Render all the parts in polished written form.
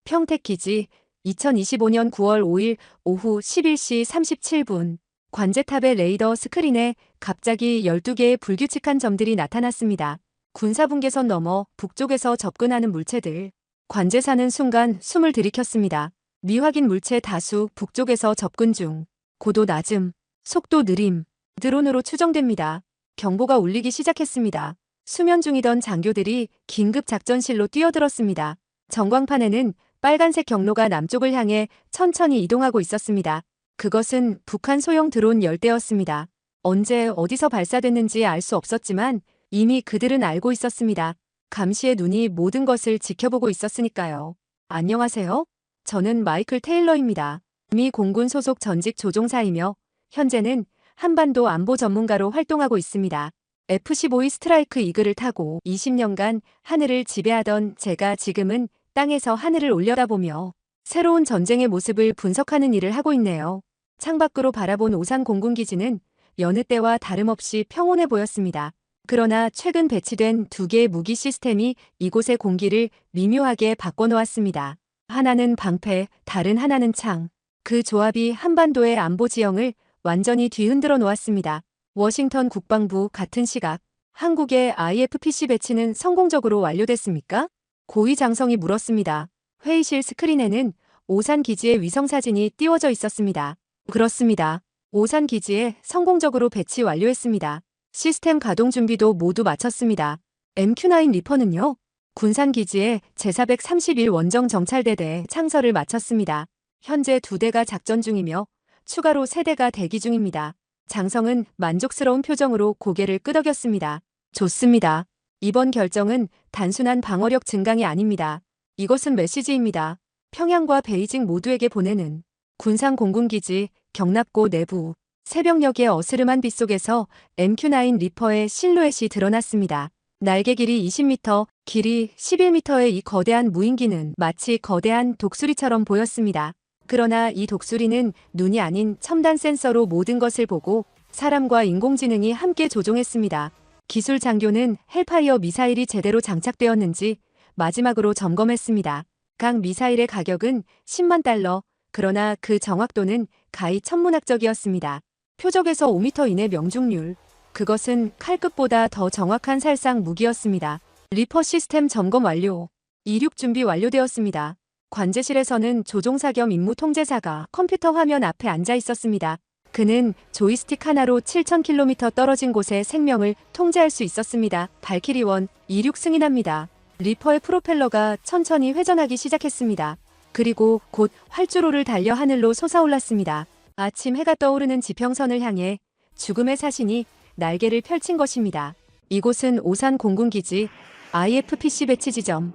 평택기지 2025년 9월 5일 오후 11시 37분 관제탑의 레이더 스크린에 갑자기 12개의 불규칙한 점들이 나타났습니다. 군사분계선 넘어 북쪽에서 접근하는 물체들. 관제사는 순간 숨을 들이켰습니다. 미확인 물체 다수 북쪽에서 접근 중. 고도 낮음, 속도 느림, 드론으로 추정됩니다. 경보가 울리기 시작했습니다. 수면 중이던 장교들이 긴급 작전실로 뛰어들었습니다. 전광판에는 빨간색 경로가 남쪽을 향해 천천히 이동하고 있었습니다. 그것은 북한 소형 드론 열대였습니다. 언제 어디서 발사됐는지 알 수 없었지만 이미 그들은 알고 있었습니다. 감시의 눈이 모든 것을 지켜보고 있었으니까요. 안녕하세요. 저는 마이클 테일러입니다. 미 공군 소속 전직 조종사이며 현재는 한반도 안보 전문가로 활동하고 있습니다. F-15E 스트라이크 이글을 타고 20년간 하늘을 지배하던 제가 지금은 땅에서 하늘을 올려다보며 새로운 전쟁의 모습을 분석하는 일을 하고 있네요. 창밖으로 바라본 오산 공군기지는 여느 때와 다름없이 평온해 보였습니다. 그러나 최근 배치된 두 개의 무기 시스템이 이곳의 공기를 미묘하게 바꿔놓았습니다. 하나는 방패, 다른 하나는 창. 그 조합이 한반도의 안보 지형을 완전히 뒤흔들어 놓았습니다. 워싱턴 국방부 같은 시각. 한국의 IFPC 배치는 성공적으로 완료됐습니까? 고위 장성이 물었습니다. 회의실 스크린에는 오산 기지의 위성사진이 띄워져 있었습니다. 그렇습니다. 오산 기지에 성공적으로 배치 완료했습니다. 시스템 가동 준비도 모두 마쳤습니다. MQ-9 리퍼는요? 군산 기지에 제431 원정 정찰대대 창설을 마쳤습니다. 현재 2대가 작전 중이며 추가로 3대가 대기 중입니다. 장성은 만족스러운 표정으로 고개를 끄덕였습니다. 좋습니다. 이번 결정은 단순한 방어력 증강이 아닙니다. 이것은 메시지입니다. 평양과 베이징 모두에게 보내는. 군산 공군기지 경납고 내부. 새벽녘의 어스름한 빛 속에서 MQ-9 리퍼의 실루엣이 드러났습니다. 날개 길이 20m, 길이 11m의 이 거대한 무인기는 마치 거대한 독수리처럼 보였습니다. 그러나 이 독수리는 눈이 아닌 첨단 센서로 모든 것을 보고 사람과 인공지능이 함께 조종했습니다. 기술 장교는 헬파이어 미사일이 제대로 장착되었는지 마지막으로 점검했습니다. 각 미사일의 가격은 10만 달러, 그러나 그 정확도는 가히 천문학적이었습니다. 표적에서 5m 이내 명중률. 그것은 칼끝보다 더 정확한 살상 무기였습니다. 리퍼 시스템 점검 완료. 이륙 준비 완료되었습니다. 관제실에서는 조종사 겸 임무 통제사가 컴퓨터 화면 앞에 앉아 있었습니다. 그는 조이스틱 하나로 7,000km 떨어진 곳의 생명을 통제할 수 있었습니다. 발키리1 이륙 승인합니다. 리퍼의 프로펠러가 천천히 회전하기 시작했습니다. 그리고 곧 활주로를 달려 하늘로 솟아올랐습니다. 아침 해가 떠오르는 지평선을 향해 죽음의 사신이 날개를 펼친 것입니다. 이곳은 오산 공군기지 IFPC 배치 지점.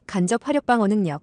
간접 화력 방어 능력.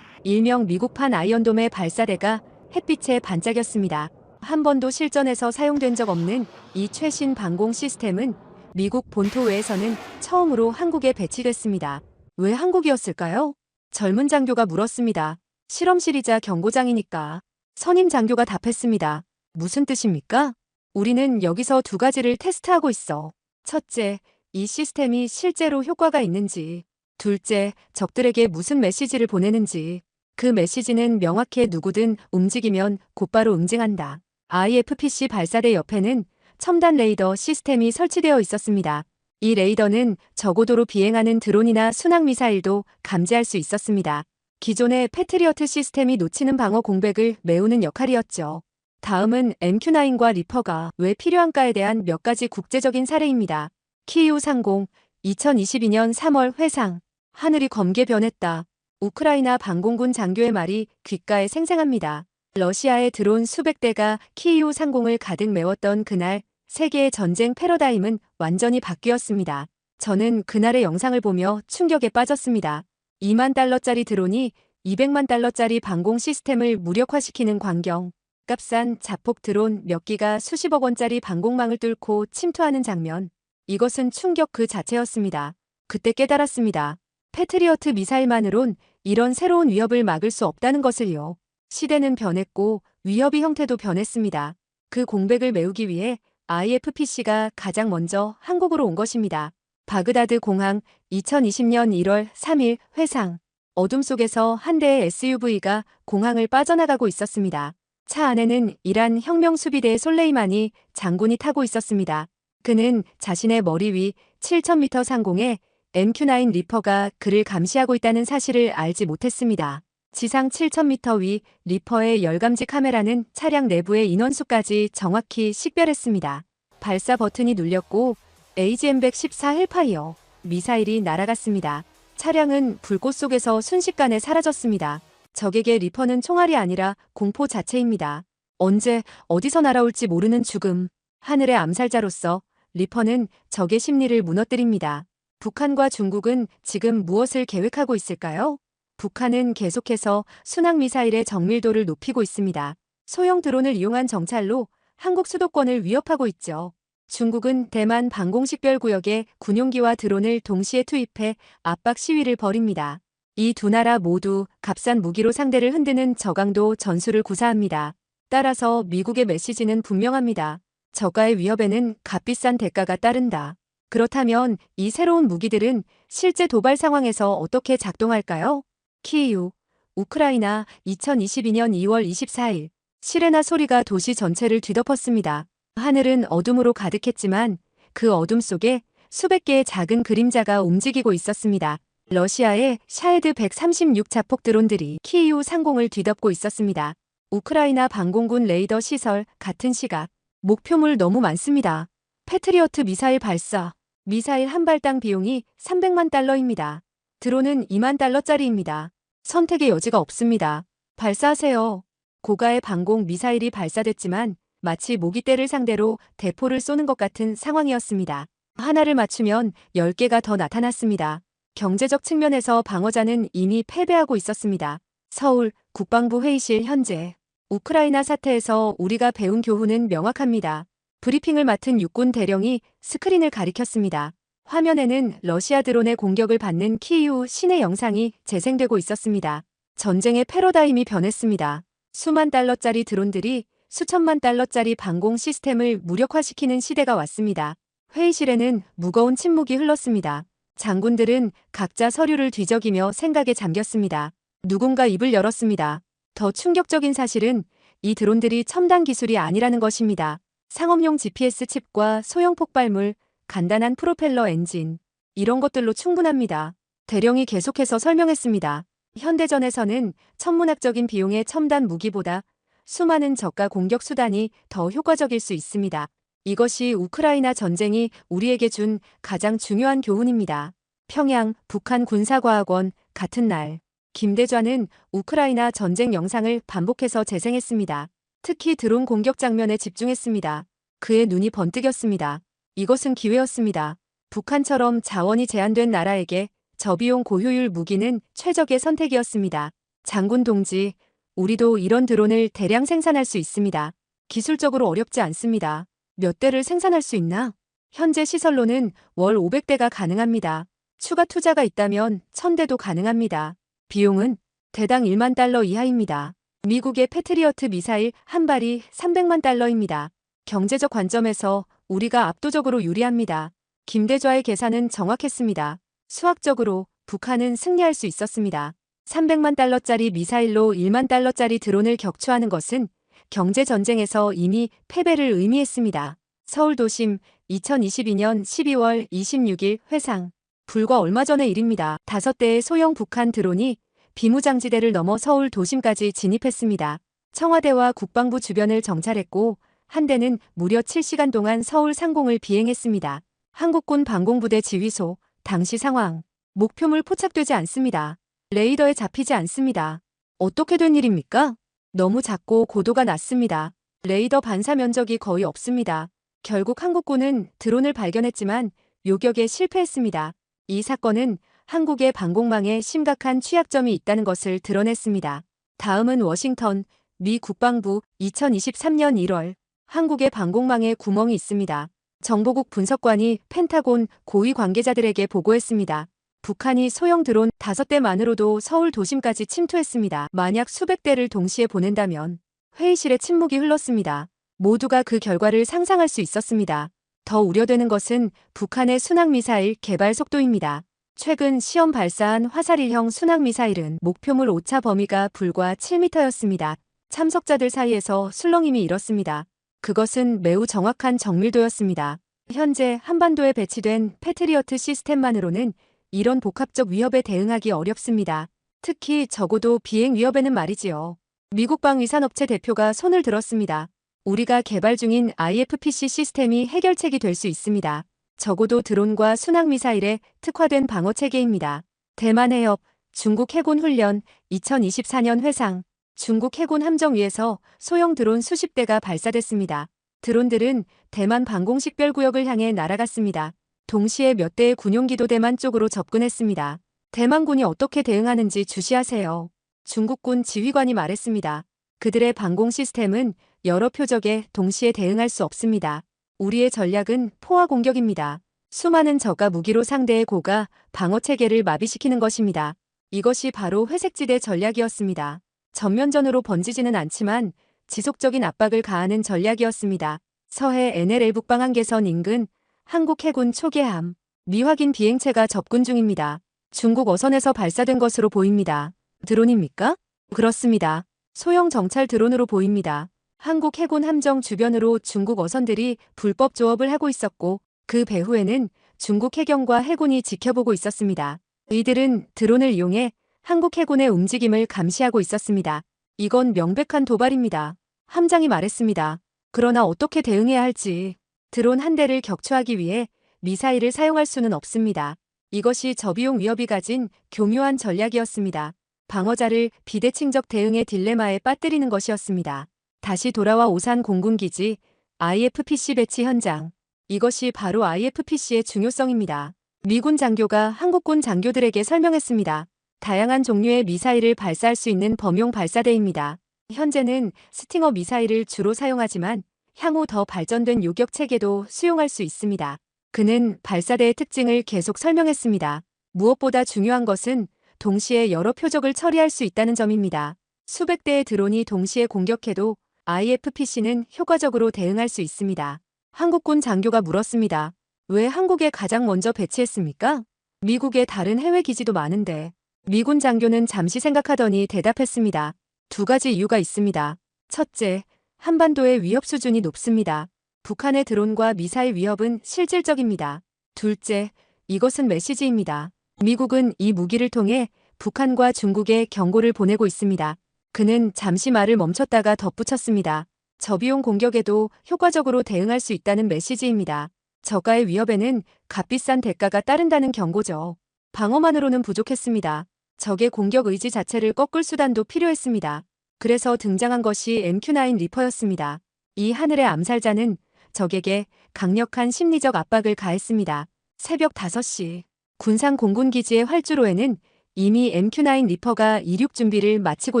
일명 미국판 아이언돔의 발사대가 햇빛에 반짝였습니다. 한 번도 실전에서 사용된 적 없는 이 최신 방공 시스템은 미국 본토 외에서는 처음으로 한국에 배치됐습니다. 왜 한국이었을까요? 젊은 장교가 물었습니다. 실험실이자 경고장이니까. 선임 장교가 답했습니다. 무슨 뜻입니까? 우리는 여기서 2가지를 테스트하고 있어. 첫째, 이 시스템이 실제로 효과가 있는지. 둘째, 적들에게 무슨 메시지를 보내는지. 그 메시지는 명확해. 누구든 움직이면 곧바로 응징한다. IFPC 발사대 옆에는 첨단 레이더 시스템이 설치되어 있었습니다. 이 레이더는 저고도로 비행하는 드론이나 순항미사일도 감지할 수 있었습니다. 기존의 패트리어트 시스템이 놓치는 방어 공백을 메우는 역할이었죠. 다음은 MQ-9과 리퍼가 왜 필요한가에 대한 몇 가지 국제적인 사례입니다. 키이우 상공 2022년 3월 회상. 하늘이 검게 변했다. 우크라이나 방공군 장교의 말이 귓가에 생생합니다. 러시아의 드론 수백 대가 키이우 상공을 가득 메웠던 그날 세계의 전쟁 패러다임은 완전히 바뀌었습니다. 저는 그날의 영상을 보며 충격에 빠졌습니다. 2만 달러짜리 드론이 200만 달러짜리 방공 시스템을 무력화시키는 광경. 값싼 자폭 드론 몇 기가 수십억 원짜리 방공망을 뚫고 침투하는 장면. 이것은 충격 그 자체였습니다. 그때 깨달았습니다. 패트리어트 미사일만으론 이런 새로운 위협을 막을 수 없다는 것을요. 시대는 변했고 위협의 형태도 변했습니다. 그 공백을 메우기 위해 IFPC가 가장 먼저 한국으로 온 것입니다. 바그다드 공항 2020년 1월 3일 회상. 어둠 속에서 한 대의 SUV가 공항을 빠져나가고 있었습니다. 차 안에는 이란 혁명수비대 솔레이마니 장군이 타고 있었습니다. 그는 자신의 머리 위 7,000m 상공에 MQ-9 리퍼가 그를 감시하고 있다는 사실을 알지 못했습니다. 지상 7,000m 위 리퍼의 열감지 카메라는 차량 내부의 인원수까지 정확히 식별했습니다. 발사 버튼이 눌렸고 AGM-114 헬파이어 미사일이 날아갔습니다. 차량은 불꽃 속에서 순식간에 사라졌습니다. 적에게 리퍼는 총알이 아니라 공포 자체입니다. 언제 어디서 날아올지 모르는 죽음. 하늘의 암살자로서 리퍼는 적의 심리를 무너뜨립니다. 북한과 중국은 지금 무엇을 계획하고 있을까요? 북한은 계속해서 순항미사일의 정밀도를 높이고 있습니다. 소형 드론을 이용한 정찰로 한국 수도권을 위협하고 있죠. 중국은 대만 방공식별구역에 군용기와 드론을 동시에 투입해 압박 시위를 벌입니다. 이 두 나라 모두 값싼 무기로 상대를 흔드는 저강도 전술을 구사합니다. 따라서 미국의 메시지는 분명합니다. 적과의 위협에는 값비싼 대가가 따른다. 그렇다면 이 새로운 무기들은 실제 도발 상황에서 어떻게 작동할까요? 키이우, 우크라이나 2022년 2월 24일 시레나 소리가 도시 전체를 뒤덮었습니다. 하늘은 어둠으로 가득했지만 그 어둠 속에 수백 개의 작은 그림자가 움직이고 있었습니다. 러시아의 샤헤드 136 자폭 드론들이 키이우 상공을 뒤덮고 있었습니다. 우크라이나 방공군 레이더 시설 같은 시각. 목표물 너무 많습니다. 패트리어트 미사일 발사. 미사일 한 발당 비용이 300만 달러입니다. 드론은 2만 달러짜리입니다. 선택의 여지가 없습니다. 발사하세요. 고가의 방공 미사일이 발사됐지만 마치 모기떼를 상대로 대포를 쏘는 것 같은 상황이었습니다. 하나를 맞추면 10개가 더 나타났습니다. 경제적 측면에서 방어자는 이미 패배하고 있었습니다. 서울 국방부 회의실 현재. 우크라이나 사태에서 우리가 배운 교훈은 명확합니다. 브리핑을 맡은 육군 대령이 스크린을 가리켰습니다. 화면에는 러시아 드론의 공격을 받는 키이우 시내 영상이 재생되고 있었습니다. 전쟁의 패러다임이 변했습니다. 수만 달러짜리 드론들이 수천만 달러짜리 방공 시스템을 무력화시키는 시대가 왔습니다. 회의실에는 무거운 침묵이 흘렀습니다. 장군들은 각자 서류를 뒤적이며 생각에 잠겼습니다. 누군가 입을 열었습니다. 더 충격적인 사실은 이 드론들이 첨단 기술이 아니라는 것입니다. 상업용 GPS 칩과 소형 폭발물, 간단한 프로펠러 엔진, 이런 것들로 충분합니다. 대령이 계속해서 설명했습니다. 현대전에서는 천문학적인 비용의 첨단 무기보다 수많은 저가 공격 수단이 더 효과적일 수 있습니다. 이것이 우크라이나 전쟁이 우리에게 준 가장 중요한 교훈입니다. 평양 북한 군사과학원 같은 날 김대좌는 우크라이나 전쟁 영상을 반복해서 재생했습니다. 특히 드론 공격 장면에 집중했습니다. 그의 눈이 번뜩였습니다. 이것은 기회였습니다. 북한처럼 자원이 제한된 나라에게 저비용 고효율 무기는 최적의 선택이었습니다. 장군 동지, 우리도 이런 드론을 대량 생산할 수 있습니다. 기술적으로 어렵지 않습니다. 몇 대를 생산할 수 있나? 현재 시설로는 월 500대가 가능합니다. 추가 투자가 있다면 1000대도 가능합니다. 비용은 대당 1만 달러 이하입니다. 미국의 패트리어트 미사일 한 발이 300만 달러입니다. 경제적 관점에서 우리가 압도적으로 유리합니다. 김대좌의 계산은 정확했습니다. 수학적으로 북한은 승리할 수 있었습니다. 300만 달러짜리 미사일로 1만 달러짜리 드론을 격추하는 것은 경제전쟁에서 이미 패배를 의미했습니다. 서울 도심 2022년 12월 26일 회상. 불과 얼마 전의 일입니다. 5대의 소형 북한 드론이 비무장지대를 넘어 서울 도심까지 진입했습니다. 청와대와 국방부 주변을 정찰했고 한 대는 무려 7시간 동안 서울 상공을 비행했습니다. 한국군 방공부대 지휘소, 당시 상황. 목표물 포착되지 않습니다. 레이더에 잡히지 않습니다. 어떻게 된 일입니까? 너무 작고 고도가 낮습니다. 레이더 반사 면적이 거의 없습니다. 결국 한국군은 드론을 발견했지만 요격에 실패했습니다. 이 사건은 한국의 방공망에 심각한 취약점이 있다는 것을 드러냈습니다. 다음은 워싱턴, 미 국방부 2023년 1월 한국의 방공망에 구멍이 있습니다. 정보국 분석관이 펜타곤 고위 관계자들에게 보고했습니다. 북한이 소형 드론 5대만으로도 서울 도심까지 침투했습니다. 만약 수백 대를 동시에 보낸다면 회의실에 침묵이 흘렀습니다. 모두가 그 결과를 상상할 수 있었습니다. 더 우려되는 것은 북한의 순항미사일 개발 속도입니다. 최근 시험 발사한 화살일형 순항미사일은 목표물 오차 범위가 불과 7m였습니다. 참석자들 사이에서 술렁임이 일었습니다. 그것은 매우 정확한 정밀도였습니다. 현재 한반도에 배치된 패트리어트 시스템만으로는 이런 복합적 위협에 대응하기 어렵습니다. 특히 적어도 비행 위협에는 말이지요. 미국 방위산업체 대표가 손을 들었습니다. 우리가 개발 중인 IFPC 시스템이 해결책이 될 수 있습니다. 적어도 드론과 순항미사일에 특화된 방어체계입니다. 대만 해협, 중국 해군 훈련, 2024년 회상. 중국 해군 함정 위에서 소형 드론 수십 대가 발사됐습니다. 드론들은 대만 방공식별구역을 향해 날아갔습니다. 동시에 몇 대의 군용기도 대만 쪽으로 접근했습니다. 대만군이 어떻게 대응하는지 주시하세요. 중국군 지휘관이 말했습니다. 그들의 방공 시스템은 여러 표적에 동시에 대응할 수 없습니다. 우리의 전략은 포화 공격입니다. 수많은 적과 무기로 상대의 고가 방어체계를 마비시키는 것입니다. 이것이 바로 회색지대 전략이었습니다. 전면전으로 번지지는 않지만 지속적인 압박을 가하는 전략이었습니다. 서해 NLL 북방 한계선 인근 한국 해군 초계함, 미확인 비행체가 접근 중입니다. 중국 어선에서 발사된 것으로 보입니다. 드론입니까? 그렇습니다. 소형 정찰 드론으로 보입니다. 한국 해군 함정 주변으로 중국 어선들이 불법 조업을 하고 있었고 그 배후에는 중국 해경과 해군이 지켜보고 있었습니다. 이들은 드론을 이용해 한국 해군의 움직임을 감시하고 있었습니다. 이건 명백한 도발입니다. 함장이 말했습니다. 그러나 어떻게 대응해야 할지. 드론 한 대를 격추하기 위해 미사일을 사용할 수는 없습니다. 이것이 저비용 위협이 가진 교묘한 전략이었습니다. 방어자를 비대칭적 대응의 딜레마에 빠뜨리는 것이었습니다. 다시 돌아와 오산 공군기지 IFPC 배치 현장. 이것이 바로 IFPC의 중요성입니다. 미군 장교가 한국군 장교들에게 설명했습니다. 다양한 종류의 미사일을 발사할 수 있는 범용 발사대입니다. 현재는 스팅어 미사일을 주로 사용하지만 향후 더 발전된 요격 체계도 수용할 수 있습니다. 그는 발사대의 특징을 계속 설명했습니다. 무엇보다 중요한 것은 동시에 여러 표적을 처리할 수 있다는 점입니다. 수백 대의 드론이 동시에 공격해도 IFPC는 효과적으로 대응할 수 있습니다. 한국군 장교가 물었습니다. 왜 한국에 가장 먼저 배치했습니까? 미국의 다른 해외 기지도 많은데. 미군 장교는 잠시 생각하더니 대답했습니다. 두 가지 이유가 있습니다. 첫째, 한반도의 위협 수준이 높습니다. 북한의 드론과 미사일 위협은 실질적입니다. 둘째, 이것은 메시지입니다. 미국은 이 무기를 통해 북한과 중국에 경고를 보내고 있습니다. 그는 잠시 말을 멈췄다가 덧붙였습니다. 저비용 공격에도 효과적으로 대응할 수 있다는 메시지입니다. 저가의 위협에는 값비싼 대가가 따른다는 경고죠. 방어만으로는 부족했습니다. 적의 공격 의지 자체를 꺾을 수단도 필요했습니다. 그래서 등장한 것이 MQ-9 리퍼였습니다. 이 하늘의 암살자는 적에게 강력한 심리적 압박을 가했습니다. 새벽 5시 군산 공군기지의 활주로에는 이미 MQ-9 리퍼가 이륙 준비를 마치고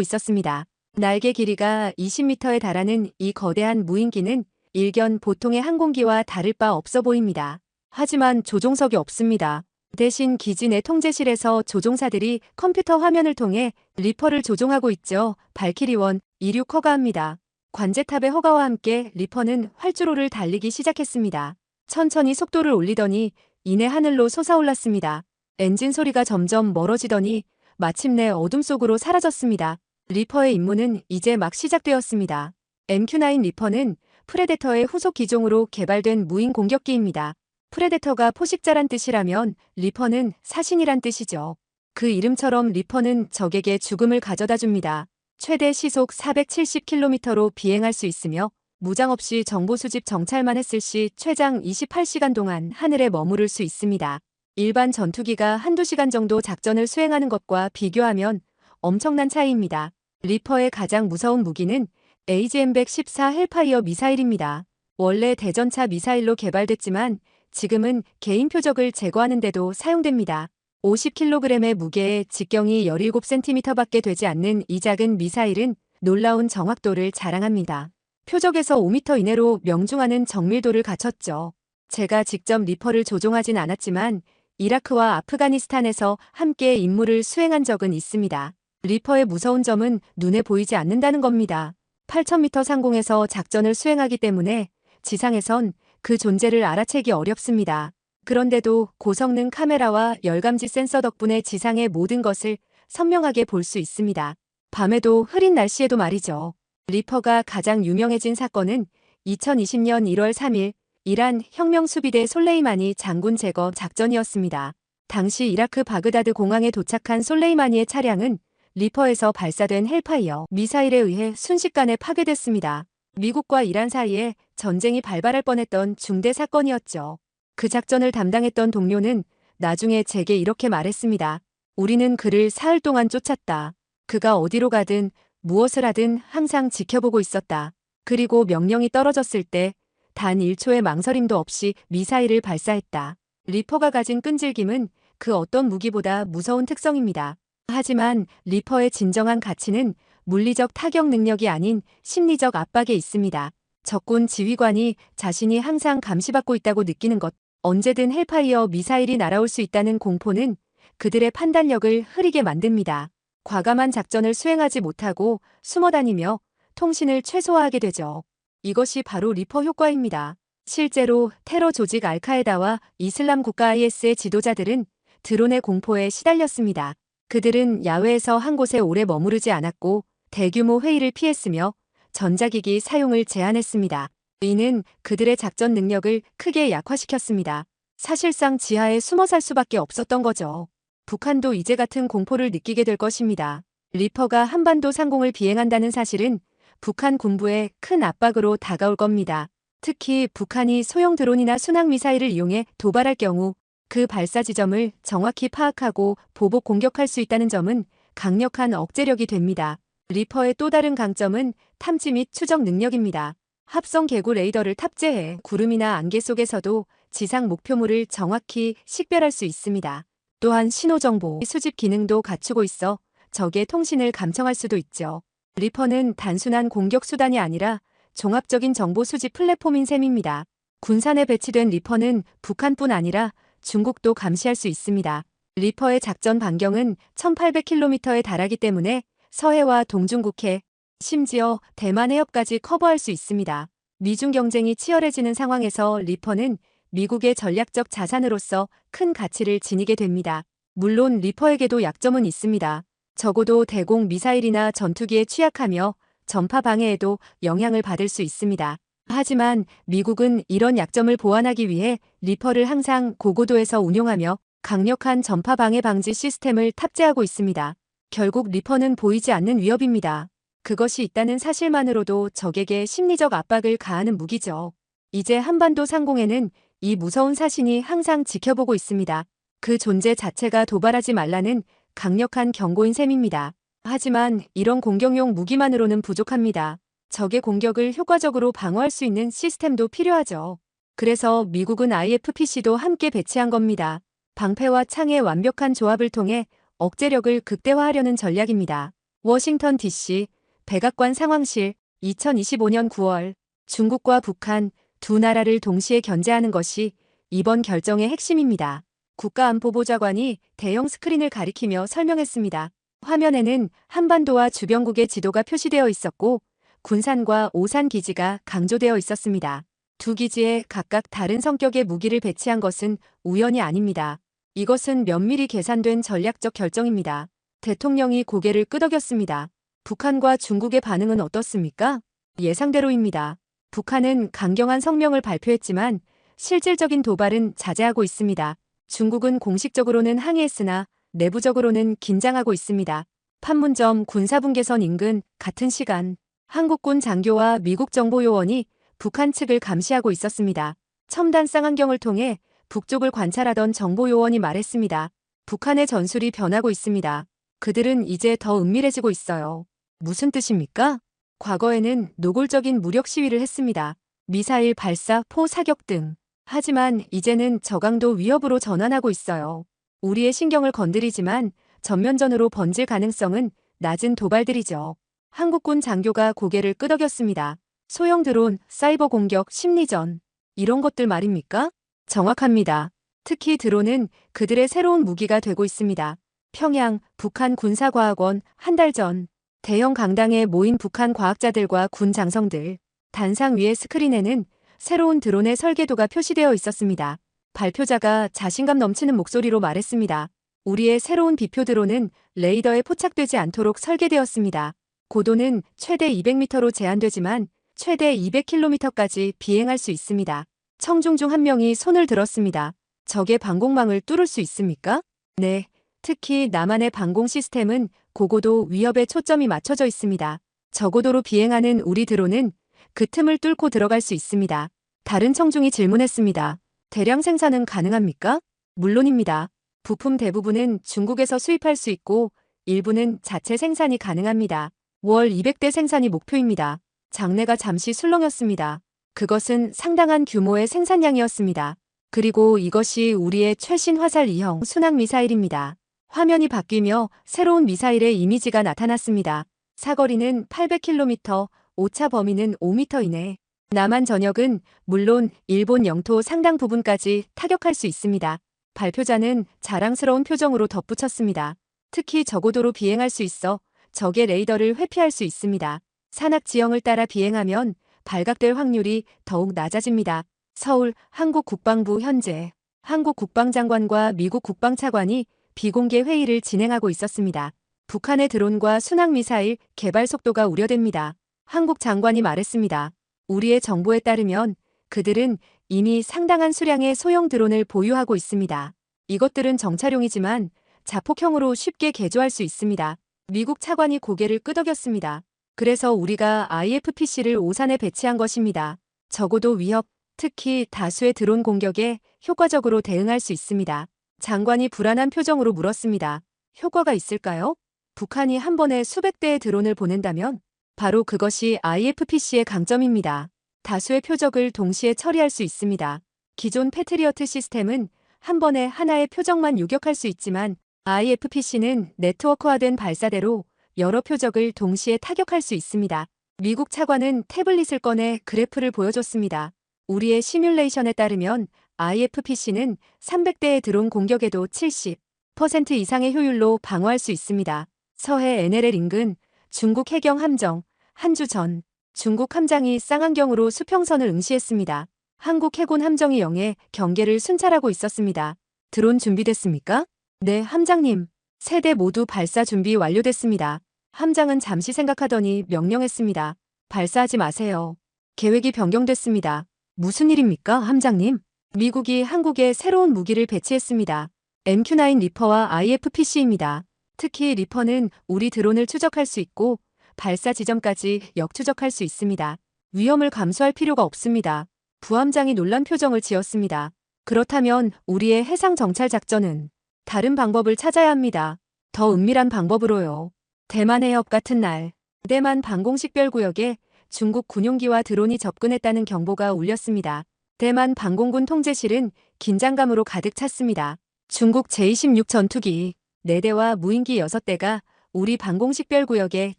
있었습니다. 날개 길이가 20m에 달하는 이 거대한 무인기는 일견 보통의 항공기와 다를 바 없어 보입니다. 하지만 조종석이 없습니다. 대신 기지 내 통제실에서 조종사들이 컴퓨터 화면을 통해 리퍼를 조종하고 있죠. 발키리1 이륙 허가합니다. 관제탑의 허가와 함께 리퍼는 활주로를 달리기 시작했습니다. 천천히 속도를 올리더니 이내 하늘로 솟아올랐습니다. 엔진 소리가 점점 멀어지더니 마침내 어둠 속으로 사라졌습니다. 리퍼의 임무는 이제 막 시작되었습니다. MQ-9 리퍼는 프레데터의 후속 기종으로 개발된 무인 공격기입니다. 프레데터가 포식자란 뜻이라면 리퍼는 사신이란 뜻이죠. 그 이름처럼 리퍼는 적에게 죽음을 가져다 줍니다. 최대 시속 470km로 비행할 수 있으며 무장 없이 정보 수집 정찰만 했을 시 최장 28시간 동안 하늘에 머무를 수 있습니다. 일반 전투기가 한두 시간 정도 작전을 수행하는 것과 비교하면 엄청난 차이입니다. 리퍼의 가장 무서운 무기는 AGM-114 헬파이어 미사일입니다. 원래 대전차 미사일로 개발됐지만 지금은 개인 표적을 제거하는 데도 사용됩니다. 50kg의 무게에 직경이 17cm밖에 되지 않는 이 작은 미사일은 놀라운 정확도를 자랑합니다. 표적에서 5m 이내로 명중하는 정밀도를 갖췄죠. 제가 직접 리퍼를 조종하진 않았지만 이라크와 아프가니스탄에서 함께 임무를 수행한 적은 있습니다. 리퍼의 무서운 점은 눈에 보이지 않는다는 겁니다. 8000m 상공에서 작전을 수행하기 때문에 지상에선 그 존재를 알아채기 어렵습니다. 그런데도 고성능 카메라와 열감지 센서 덕분에 지상의 모든 것을 선명하게 볼 수 있습니다. 밤에도 흐린 날씨에도 말이죠. 리퍼가 가장 유명해진 사건은 2020년 1월 3일 이란 혁명수비대 솔레이마니 장군 제거 작전이었습니다. 당시 이라크 바그다드 공항에 도착한 솔레이마니의 차량은 리퍼에서 발사된 헬파이어 미사일에 의해 순식간에 파괴됐습니다. 미국과 이란 사이에 전쟁이 발발할 뻔했던 중대 사건이었죠. 그 작전을 담당했던 동료는 나중에 제게 이렇게 말했습니다. 우리는 그를 사흘 동안 쫓았다. 그가 어디로 가든 무엇을 하든 항상 지켜보고 있었다. 그리고 명령이 떨어졌을 때 단 1초의 망설임도 없이 미사일을 발사했다. 리퍼가 가진 끈질김은 그 어떤 무기보다 무서운 특성입니다. 하지만 리퍼의 진정한 가치는 물리적 타격 능력이 아닌 심리적 압박에 있습니다. 적군 지휘관이 자신이 항상 감시받고 있다고 느끼는 것, 언제든 헬파이어 미사일이 날아올 수 있다는 공포는 그들의 판단력을 흐리게 만듭니다. 과감한 작전을 수행하지 못하고 숨어다니며 통신을 최소화하게 되죠. 이것이 바로 리퍼 효과입니다. 실제로 테러 조직 알카에다와 이슬람 국가 IS의 지도자들은 드론의 공포에 시달렸습니다. 그들은 야외에서 한 곳에 오래 머무르지 않았고 대규모 회의를 피했으며 전자기기 사용을 제한했습니다. 이는 그들의 작전 능력을 크게 약화시켰습니다. 사실상 지하에 숨어 살 수밖에 없었던 거죠. 북한도 이제 같은 공포를 느끼게 될 것입니다. 리퍼가 한반도 상공을 비행한다는 사실은 북한 군부에 큰 압박으로 다가올 겁니다. 특히 북한이 소형 드론이나 순항미사일을 이용해 도발할 경우 그 발사 지점을 정확히 파악하고 보복 공격할 수 있다는 점은 강력한 억제력이 됩니다. 리퍼의 또 다른 강점은 탐지 및 추적 능력입니다. 합성 개구 레이더를 탑재해 구름이나 안개 속에서도 지상 목표물을 정확히 식별할 수 있습니다. 또한 신호정보 수집 기능도 갖추고 있어 적의 통신을 감청할 수도 있죠. 리퍼는 단순한 공격 수단이 아니라 종합적인 정보 수집 플랫폼인 셈입니다. 군산에 배치된 리퍼는 북한뿐 아니라 중국도 감시할 수 있습니다. 리퍼의 작전 반경은 1800km에 달하기 때문에 서해와 동중국해, 심지어 대만 해협까지 커버할 수 있습니다. 미중 경쟁이 치열해지는 상황에서 리퍼는 미국의 전략적 자산으로서 큰 가치를 지니게 됩니다. 물론 리퍼에게도 약점은 있습니다. 적어도 대공 미사일이나 전투기에 취약하며 전파 방해에도 영향을 받을 수 있습니다. 하지만 미국은 이런 약점을 보완하기 위해 리퍼를 항상 고고도에서 운용하며 강력한 전파 방해 방지 시스템을 탑재하고 있습니다. 결국 리퍼는 보이지 않는 위협입니다. 그것이 있다는 사실만으로도 적에게 심리적 압박을 가하는 무기죠. 이제 한반도 상공에는 이 무서운 사신이 항상 지켜보고 있습니다. 그 존재 자체가 도발하지 말라는 강력한 경고인 셈입니다. 하지만 이런 공격용 무기만으로는 부족합니다. 적의 공격을 효과적으로 방어할 수 있는 시스템도 필요하죠. 그래서 미국은 IFPC도 함께 배치한 겁니다. 방패와 창의 완벽한 조합을 통해 억제력을 극대화하려는 전략입니다. 워싱턴 DC 백악관 상황실 2025년 9월 중국과 북한 두 나라를 동시에 견제하는 것이 이번 결정의 핵심입니다. 국가안보보좌관이 대형 스크린을 가리키며 설명했습니다. 화면에는 한반도와 주변국의 지도가 표시되어 있었고 군산과 오산 기지가 강조되어 있었습니다. 두 기지에 각각 다른 성격의 무기를 배치한 것은 우연이 아닙니다. 이것은 면밀히 계산된 전략적 결정입니다. 대통령이 고개를 끄덕였습니다. 북한과 중국의 반응은 어떻습니까? 예상대로입니다. 북한은 강경한 성명을 발표했지만 실질적인 도발은 자제하고 있습니다. 중국은 공식적으로는 항의했으나 내부적으로는 긴장하고 있습니다. 판문점 군사분계선 인근 같은 시간 한국군 장교와 미국 정보요원이 북한 측을 감시하고 있었습니다. 첨단 쌍안경을 통해 북쪽을 관찰하던 정보요원이 말했습니다. 북한의 전술이 변하고 있습니다. 그들은 이제 더 은밀해지고 있어요. 무슨 뜻입니까? 과거에는 노골적인 무력 시위를 했습니다. 미사일 발사, 포 사격 등. 하지만 이제는 저강도 위협으로 전환하고 있어요. 우리의 신경을 건드리지만 전면전으로 번질 가능성은 낮은 도발들이죠. 한국군 장교가 고개를 끄덕였습니다. 소형 드론, 사이버 공격, 심리전. 이런 것들 말입니까? 정확합니다. 특히 드론은 그들의 새로운 무기가 되고 있습니다. 평양, 북한 군사과학원 한 달 전 대형 강당에 모인 북한 과학자들과 군 장성들. 단상 위의 스크린에는 새로운 드론의 설계도가 표시되어 있었습니다. 발표자가 자신감 넘치는 목소리로 말했습니다. 우리의 새로운 비표 드론은 레이더에 포착되지 않도록 설계되었습니다. 고도는 최대 200m로 제한되지만 최대 200km까지 비행할 수 있습니다. 청중 중 한 명이 손을 들었습니다. 적의 방공망을 뚫을 수 있습니까? 네. 특히 남한의 방공 시스템은 고고도 위협에 초점이 맞춰져 있습니다. 저고도로 비행하는 우리 드론은 그 틈을 뚫고 들어갈 수 있습니다. 다른 청중이 질문했습니다. 대량 생산은 가능합니까? 물론입니다. 부품 대부분은 중국에서 수입할 수 있고 일부는 자체 생산이 가능합니다. 월 200대 생산이 목표입니다. 장내가 잠시 술렁였습니다. 그것은 상당한 규모의 생산량이었습니다. 그리고 이것이 우리의 최신 화살 2형 순항 미사일입니다. 화면이 바뀌며 새로운 미사일의 이미지가 나타났습니다. 사거리는 800km, 오차 범위는 5m 이내. 남한 전역은 물론 일본 영토 상당 부분까지 타격할 수 있습니다. 발표자는 자랑스러운 표정으로 덧붙였습니다. 특히 저고도로 비행할 수 있어 적의 레이더를 회피할 수 있습니다. 산악 지형을 따라 비행하면 발각될 확률이 더욱 낮아집니다. 서울 한국국방부 현재 한국 국방장관과 미국 국방차관이 비공개 회의를 진행하고 있었습니다. 북한의 드론과 순항미사일 개발 속도가 우려됩니다. 한국 장관이 말했습니다. 우리의 정보에 따르면 그들은 이미 상당한 수량의 소형 드론을 보유하고 있습니다. 이것들은 정찰용이지만 자폭형으로 쉽게 개조할 수 있습니다. 미국 차관이 고개를 끄덕였습니다. 그래서 우리가 IFPC를 오산에 배치한 것입니다. 적어도 위협, 특히 다수의 드론 공격에 효과적으로 대응할 수 있습니다. 장관이 불안한 표정으로 물었습니다. 효과가 있을까요? 북한이 한 번에 수백 대의 드론을 보낸다면? 바로 그것이 IFPC의 강점입니다. 다수의 표적을 동시에 처리할 수 있습니다. 기존 패트리어트 시스템은 한 번에 하나의 표적만 요격할 수 있지만 IFPC는 네트워크화된 발사대로 여러 표적을 동시에 타격할 수 있습니다. 미국 차관은 태블릿을 꺼내 그래프를 보여줬습니다. 우리의 시뮬레이션에 따르면 IFPC는 300대의 드론 공격에도 70% 이상의 효율로 방어할 수 있습니다. 서해 NLL 인근 중국 해경 함정, 한 주 전 중국 함장이 쌍안경으로 수평선을 응시했습니다. 한국 해군 함정이 영해 경계를 순찰하고 있었습니다. 드론 준비됐습니까? 네, 함장님. 세 대 모두 발사 준비 완료됐습니다. 함장은 잠시 생각하더니 명령했습니다. 발사하지 마세요. 계획이 변경됐습니다. 무슨 일입니까, 함장님? 미국이 한국에 새로운 무기를 배치했습니다. MQ-9 리퍼와 IFPC입니다. 특히 리퍼는 우리 드론을 추적할 수 있고 발사 지점까지 역추적할 수 있습니다. 위험을 감수할 필요가 없습니다. 부함장이 놀란 표정을 지었습니다. 그렇다면 우리의 해상 정찰 작전은 다른 방법을 찾아야 합니다. 더 은밀한 방법으로요. 대만 해협 같은 날, 대만 방공식별구역에 중국 군용기와 드론이 접근했다는 경보가 울렸습니다. 대만 방공군 통제실은 긴장감으로 가득 찼습니다. 중국 제-26 전투기 4대와 무인기 6대가 우리 방공식별구역에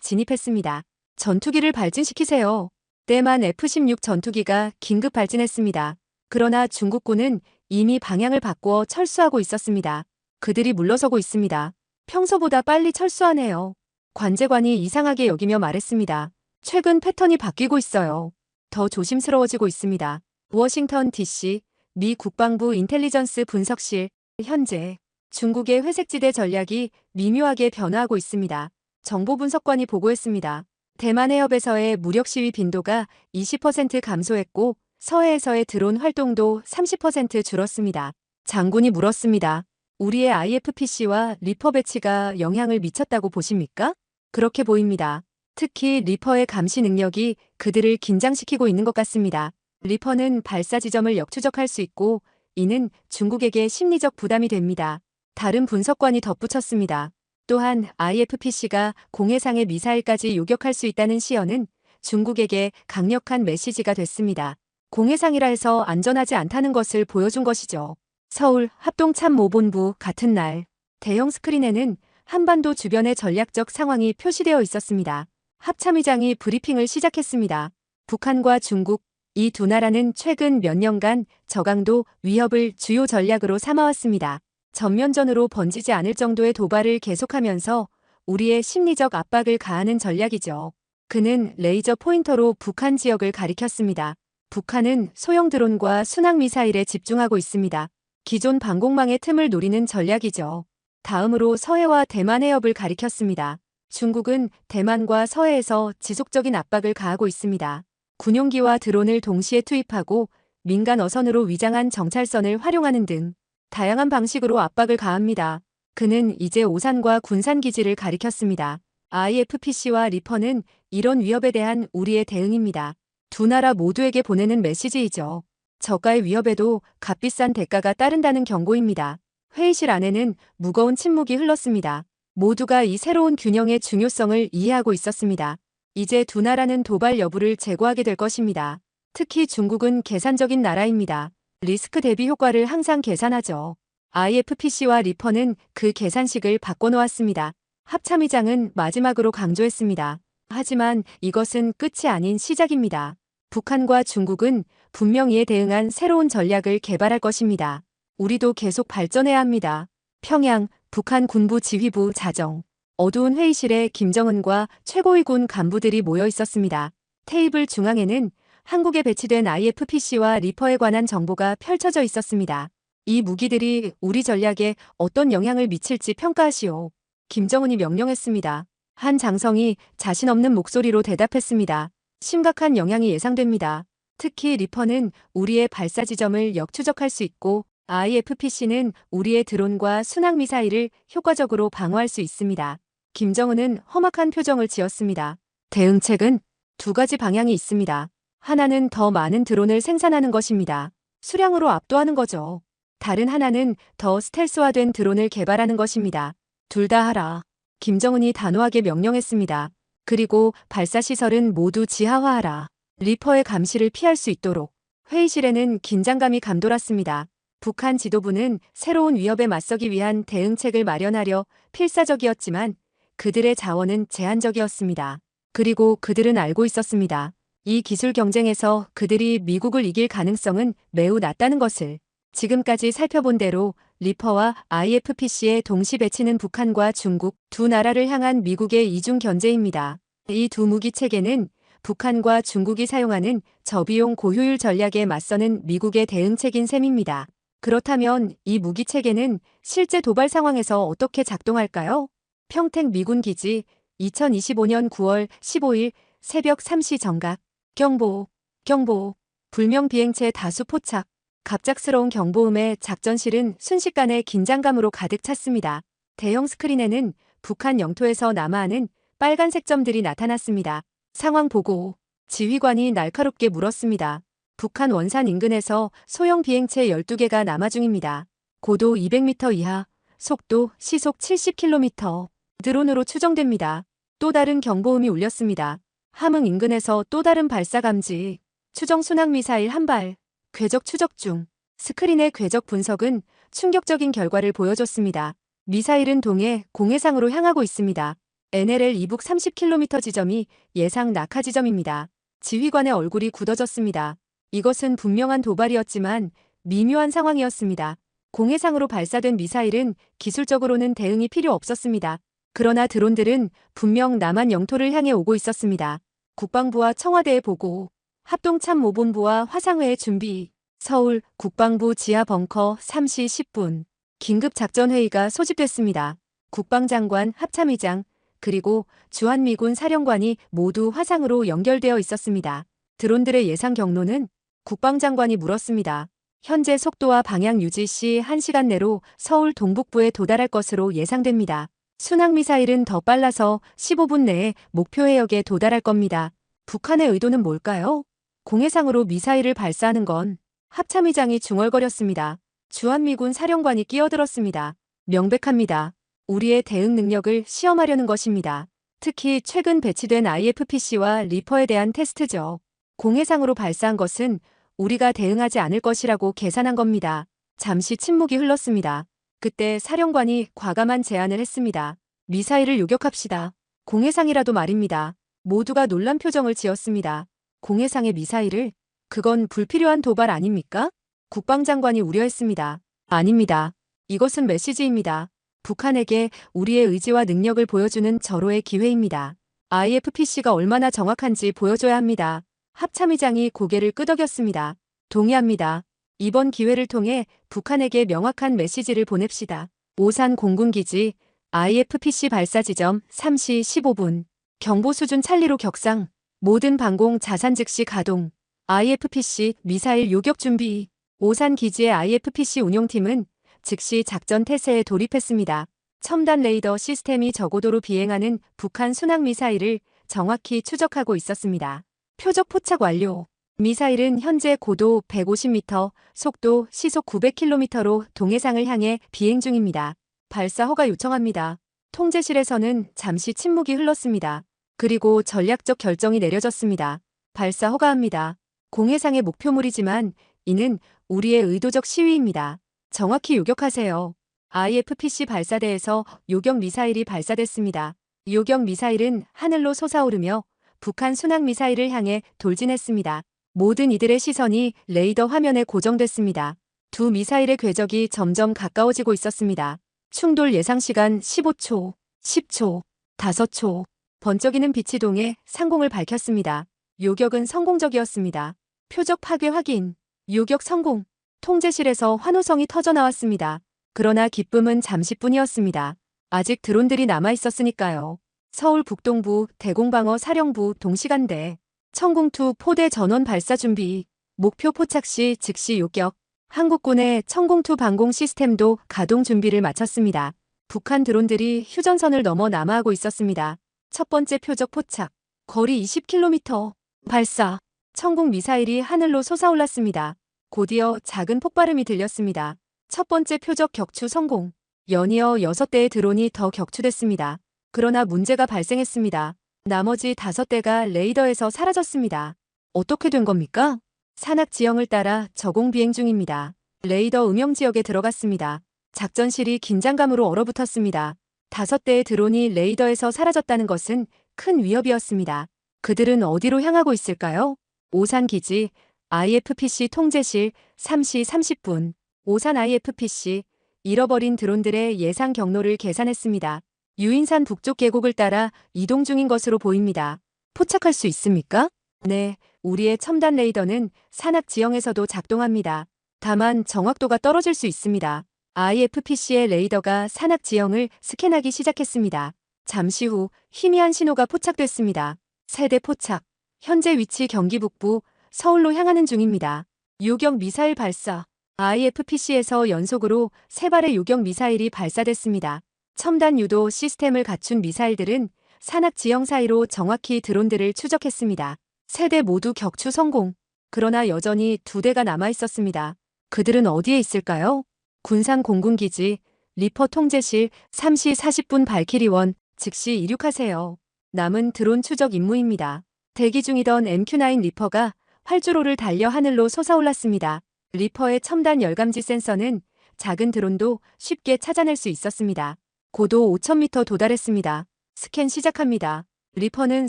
진입했습니다. 전투기를 발진시키세요. 대만 F-16 전투기가 긴급 발진했습니다. 그러나 중국군은 이미 방향을 바꾸어 철수하고 있었습니다. 그들이 물러서고 있습니다. 평소보다 빨리 철수하네요. 관제관이 이상하게 여기며 말했습니다. 최근 패턴이 바뀌고 있어요. 더 조심스러워지고 있습니다. 워싱턴 DC 미 국방부 인텔리전스 분석실 현재 중국의 회색지대 전략이 미묘하게 변화하고 있습니다. 정보분석관이 보고했습니다. 대만 해협에서의 무력 시위 빈도가 20% 감소했고 서해에서의 드론 활동도 30% 줄었습니다. 장군이 물었습니다. 우리의 IFPC와 리퍼 배치가 영향을 미쳤다고 보십니까? 그렇게 보입니다. 특히 리퍼의 감시 능력이 그들을 긴장시키고 있는 것 같습니다. 리퍼는 발사 지점을 역추적할 수 있고 이는 중국에게 심리적 부담이 됩니다. 다른 분석관이 덧붙였습니다. 또한 IFPC가 공해상의 미사일까지 요격할 수 있다는 시연은 중국에게 강력한 메시지가 됐습니다. 공해상이라 해서 안전하지 않다는 것을 보여준 것이죠. 서울 합동참모본부 같은 날 대형 스크린에는 한반도 주변의 전략적 상황이 표시되어 있었습니다. 합참의장이 브리핑을 시작했습니다. 북한과 중국, 이 두 나라는 최근 몇 년간 저강도 위협을 주요 전략으로 삼아왔습니다. 전면전으로 번지지 않을 정도의 도발을 계속하면서 우리의 심리적 압박을 가하는 전략이죠. 그는 레이저 포인터로 북한 지역을 가리켰습니다. 북한은 소형 드론과 순항 미사일에 집중하고 있습니다. 기존 방공망의 틈을 노리는 전략이죠. 다음으로 서해와 대만 해협을 가리켰습니다. 중국은 대만과 서해에서 지속적인 압박을 가하고 있습니다. 군용기와 드론을 동시에 투입하고 민간 어선으로 위장한 정찰선을 활용하는 등 다양한 방식으로 압박을 가합니다. 그는 이제 오산과 군산기지를 가리켰습니다. IFPC와 리퍼는 이런 위협에 대한 우리의 대응입니다. 두 나라 모두에게 보내는 메시지이죠. 저가의 위협에도 값비싼 대가가 따른다는 경고입니다. 회의실 안에는 무거운 침묵이 흘렀습니다. 모두가 이 새로운 균형의 중요성을 이해하고 있었습니다. 이제 두 나라는 도발 여부를 제고하게 될 것입니다. 특히 중국은 계산적인 나라입니다. 리스크 대비 효과를 항상 계산하죠. IFPC와 리퍼는 그 계산식을 바꿔놓았습니다. 합참의장은 마지막으로 강조했습니다. 하지만 이것은 끝이 아닌 시작입니다. 북한과 중국은 분명 이에 대응한 새로운 전략을 개발할 것입니다. 우리도 계속 발전해야 합니다. 평양, 북한 군부 지휘부 자정. 어두운 회의실에 김정은과 최고위군 간부들이 모여 있었습니다. 테이블 중앙에는 한국에 배치된 IFPC와 리퍼에 관한 정보가 펼쳐져 있었습니다. 이 무기들이 우리 전략에 어떤 영향을 미칠지 평가하시오. 김정은이 명령했습니다. 한 장성이 자신 없는 목소리로 대답했습니다. 심각한 영향이 예상됩니다. 특히 리퍼는 우리의 발사 지점을 역추적할 수 있고 IFPC는 우리의 드론과 순항미사일을 효과적으로 방어할 수 있습니다. 김정은은 험악한 표정을 지었습니다. 대응책은 두 가지 방향이 있습니다. 하나는 더 많은 드론을 생산하는 것입니다. 수량으로 압도하는 거죠. 다른 하나는 더 스텔스화된 드론을 개발하는 것입니다. 둘 다 하라. 김정은이 단호하게 명령했습니다. 그리고 발사시설은 모두 지하화하라. 리퍼의 감시를 피할 수 있도록. 회의실에는 긴장감이 감돌았습니다. 북한 지도부는 새로운 위협에 맞서기 위한 대응책을 마련하려 필사적이었지만 그들의 자원은 제한적이었습니다. 그리고 그들은 알고 있었습니다. 이 기술 경쟁에서 그들이 미국을 이길 가능성은 매우 낮다는 것을. 지금까지 살펴본 대로 리퍼와 IFPC의 동시 배치는 북한과 중국 두 나라를 향한 미국의 이중 견제입니다. 이 두 무기 체계는 북한과 중국이 사용하는 저비용 고효율 전략에 맞서는 미국의 대응책인 셈입니다. 그렇다면 이 무기 체계는 실제 도발 상황에서 어떻게 작동할까요? 평택 미군 기지 2025년 9월 15일 새벽 3시 정각. 경보. 불명 비행체 다수 포착. 갑작스러운 경보음에 작전실은 순식간에 긴장감으로 가득 찼습니다. 대형 스크린에는 북한 영토에서 남하하는 빨간색 점들이 나타났습니다. 상황 보고. 지휘관이 날카롭게 물었습니다. 북한 원산 인근에서 소형 비행체 12개가 남하 중입니다. 고도 200m 이하, 속도 시속 70km. 드론으로 추정됩니다. 또 다른 경보음이 울렸습니다. 함흥 인근에서 또 다른 발사 감지. 추정 순항미사일 한 발. 궤적 추적 중. 스크린의 궤적 분석은 충격적인 결과를 보여줬습니다. 미사일은 동해 공해상으로 향하고 있습니다. NLL 이북 30km 지점이 예상 낙하 지점입니다. 지휘관의 얼굴이 굳어졌습니다. 이것은 분명한 도발이었지만 미묘한 상황이었습니다. 공해상으로 발사된 미사일은 기술적으로는 대응이 필요 없었습니다. 그러나 드론들은 분명 남한 영토를 향해 오고 있었습니다. 국방부와 청와대에 보고. 합동참모본부와 화상회의 준비. 서울 국방부 지하 벙커 3시 10분. 긴급작전회의가 소집됐습니다. 국방장관, 합참의장, 그리고 주한미군 사령관이 모두 화상으로 연결되어 있었습니다. 드론들의 예상 경로는? 국방장관이 물었습니다. 현재 속도와 방향 유지 시 1시간 내로 서울 동북부에 도달할 것으로 예상됩니다. 순항미사일은 더 빨라서 15분 내에 목표 해역에 도달할 겁니다. 북한의 의도는 뭘까요? 공해상으로 미사일을 발사하는 건. 합참의장이 중얼거렸습니다. 주한미군 사령관이 끼어들었습니다. 명백합니다. 우리의 대응 능력을 시험하려는 것입니다. 특히 최근 배치된 IFPC와 리퍼에 대한 테스트죠. 공해상으로 발사한 것은 우리가 대응하지 않을 것이라고 계산한 겁니다. 잠시 침묵이 흘렀습니다. 그때 사령관이 과감한 제안을 했습니다. 미사일을 요격합시다. 공해상이라도 말입니다. 모두가 놀란 표정을 지었습니다. 공해상의 미사일을? 그건 불필요한 도발 아닙니까? 국방장관이 우려했습니다. 아닙니다. 이것은 메시지입니다. 북한에게 우리의 의지와 능력을 보여주는 절호의 기회입니다. IFPC가 얼마나 정확한지 보여줘야 합니다. 합참의장이 고개를 끄덕였습니다. 동의합니다. 이번 기회를 통해 북한에게 명확한 메시지를 보냅시다. 오산 공군기지 IFPC 발사 지점 3시 15분. 경보 수준 찰리로 격상. 모든 방공 자산 즉시 가동. IFPC 미사일 요격 준비. 오산 기지의 IFPC 운용팀은 즉시 작전 태세에 돌입했습니다. 첨단 레이더 시스템이 저고도로 비행하는 북한 순항 미사일을 정확히 추적하고 있었습니다. 표적 포착 완료. 미사일은 현재 고도 150m, 속도 시속 900km로 동해상을 향해 비행 중입니다. 발사 허가 요청합니다. 통제실에서는 잠시 침묵이 흘렀습니다. 그리고 전략적 결정이 내려졌습니다. 발사 허가합니다. 공해상의 목표물이지만 이는 우리의 의도적 시위입니다. 정확히 요격하세요. IFPC 발사대에서 요격 미사일이 발사됐습니다. 요격 미사일은 하늘로 솟아오르며 북한 순항 미사일을 향해 돌진했습니다. 모든 이들의 시선이 레이더 화면에 고정됐습니다. 두 미사일의 궤적이 점점 가까워지고 있었습니다. 충돌 예상 시간 15초, 10초, 5초. 번쩍이는 빛이 동해 상공을 밝혔습니다. 요격은 성공적이었습니다. 표적 파괴 확인. 요격 성공. 통제실에서 환호성이 터져나왔습니다. 그러나 기쁨은 잠시뿐이었습니다. 아직 드론들이 남아있었으니까요. 서울 북동부 대공방어 사령부 동시간대. 천공투 포대 전원 발사 준비. 목표 포착 시 즉시 요격. 한국군의 천공투 방공 시스템도 가동 준비를 마쳤습니다. 북한 드론들이 휴전선을 넘어 남하하고 있었습니다. 첫 번째 표적 포착. 거리 20km. 발사. 천공 미사일이 하늘로 솟아올랐습니다. 곧이어 작은 폭발음이 들렸습니다. 첫 번째 표적 격추 성공. 연이어 6대의 드론이 더 격추됐습니다. 그러나 문제가 발생했습니다. 나머지 5대가 레이더에서 사라졌습니다. 어떻게 된 겁니까? 산악 지형을 따라 저공 비행 중입니다. 레이더 음영 지역에 들어갔습니다. 작전실이 긴장감으로 얼어붙었습니다. 5대의 드론이 레이더에서 사라졌다는 것은 큰 위협이었습니다. 그들은 어디로 향하고 있을까요? 오산 기지 IFPC 통제실 3시 30분. 오산 IFPC 잃어버린 드론들의 예상 경로를 계산했습니다. 유인산 북쪽 계곡을 따라 이동 중인 것으로 보입니다. 포착할 수 있습니까? 네, 우리의 첨단 레이더는 산악 지형에서도 작동합니다. 다만 정확도가 떨어질 수 있습니다. IFPC의 레이더가 산악 지형을 스캔하기 시작했습니다. 잠시 후 희미한 신호가 포착됐습니다. 세대 포착. 현재 위치 경기 북부, 서울로 향하는 중입니다. 요격 미사일 발사. IFPC에서 연속으로 3발의 요격 미사일이 발사됐습니다. 첨단 유도 시스템을 갖춘 미사일들은 산악 지형 사이로 정확히 드론들을 추적했습니다. 3대 모두 격추 성공. 그러나 여전히 2대가 남아있었습니다. 그들은 어디에 있을까요? 군산 공군기지 리퍼 통제실 3시 40분 발키리원 즉시 이륙하세요. 남은 드론 추적 임무입니다. 대기 중이던 MQ-9 리퍼가 활주로를 달려 하늘로 솟아올랐습니다. 리퍼의 첨단 열감지 센서는 작은 드론도 쉽게 찾아낼 수 있었습니다. 고도 5,000m 도달했습니다. 스캔 시작합니다. 리퍼는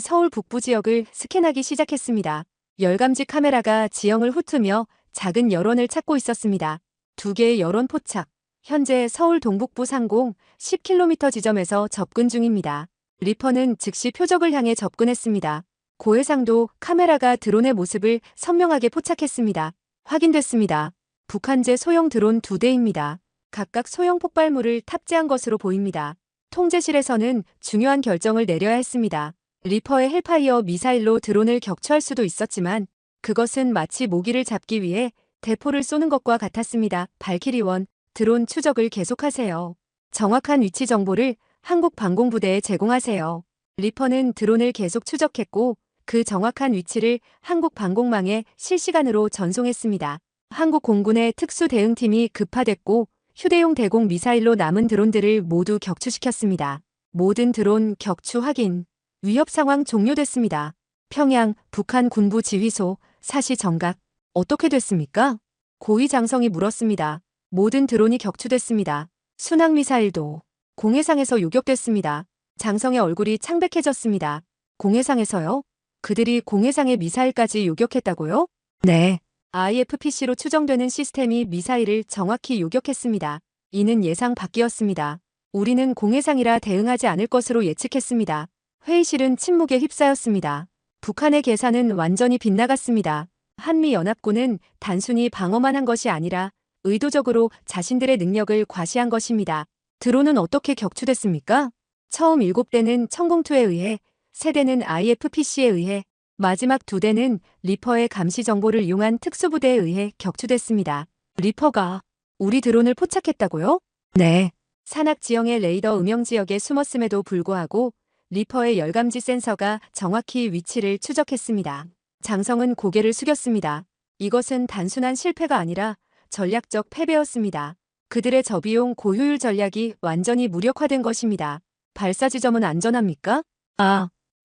서울 북부 지역을 스캔하기 시작했습니다. 열감지 카메라가 지형을 훑으며 작은 열원을 찾고 있었습니다. 2개의 열원 포착. 현재 서울 동북부 상공 10km 지점에서 접근 중입니다. 리퍼는 즉시 표적을 향해 접근했습니다. 고해상도 카메라가 드론의 모습을 선명하게 포착했습니다. 확인됐습니다. 북한제 소형 드론 2대입니다. 각각 소형 폭발물을 탑재한 것으로 보입니다. 통제실에서는 중요한 결정을 내려야 했습니다. 리퍼의 헬파이어 미사일로 드론을 격추할 수도 있었지만 그것은 마치 모기를 잡기 위해 대포를 쏘는 것과 같았습니다. 발키리원, 드론 추적을 계속하세요. 정확한 위치 정보를 한국 방공부대에 제공하세요. 리퍼는 드론을 계속 추적했고 그 정확한 위치를 한국 방공망에 실시간으로 전송했습니다. 한국 공군의 특수 대응팀이 급파됐고 휴대용 대공 미사일로 남은 드론들을 모두 격추시켰습니다. 모든 드론 격추 확인. 위협 상황 종료됐습니다. 평양 북한 군부 지휘소 사시 정각. 어떻게 됐습니까? 고위 장성이 물었습니다. 모든 드론이 격추됐습니다. 순항 미사일도 공해상에서 요격됐습니다. 장성의 얼굴이 창백해졌습니다. 공해상에서요? 그들이 공해상의 미사일까지 요격했다고요? 네. IFPC로 추정되는 시스템이 미사일을 정확히 요격했습니다. 이는 예상 밖이었습니다. 우리는 공해상이라 대응하지 않을 것으로 예측했습니다. 회의실은 침묵에 휩싸였습니다. 북한의 계산은 완전히 빗나갔습니다. 한미연합군은 단순히 방어만 한 것이 아니라 의도적으로 자신들의 능력을 과시한 것입니다. 드론은 어떻게 격추됐습니까? 처음 7대는 천공투에 의해, 3대는 IFPC에 의해, 마지막 2대는 리퍼의 감시 정보를 이용한 특수부대에 의해 격추됐습니다. 리퍼가 우리 드론을 포착했다고요? 네. 산악 지형의 레이더 음영 지역에 숨었음에도 불구하고 리퍼의 열감지 센서가 정확히 위치를 추적했습니다. 장성은 고개를 숙였습니다. 이것은 단순한 실패가 아니라 전략적 패배였습니다. 그들의 저비용 고효율 전략이 완전히 무력화된 것입니다. 발사 지점은 안전합니까?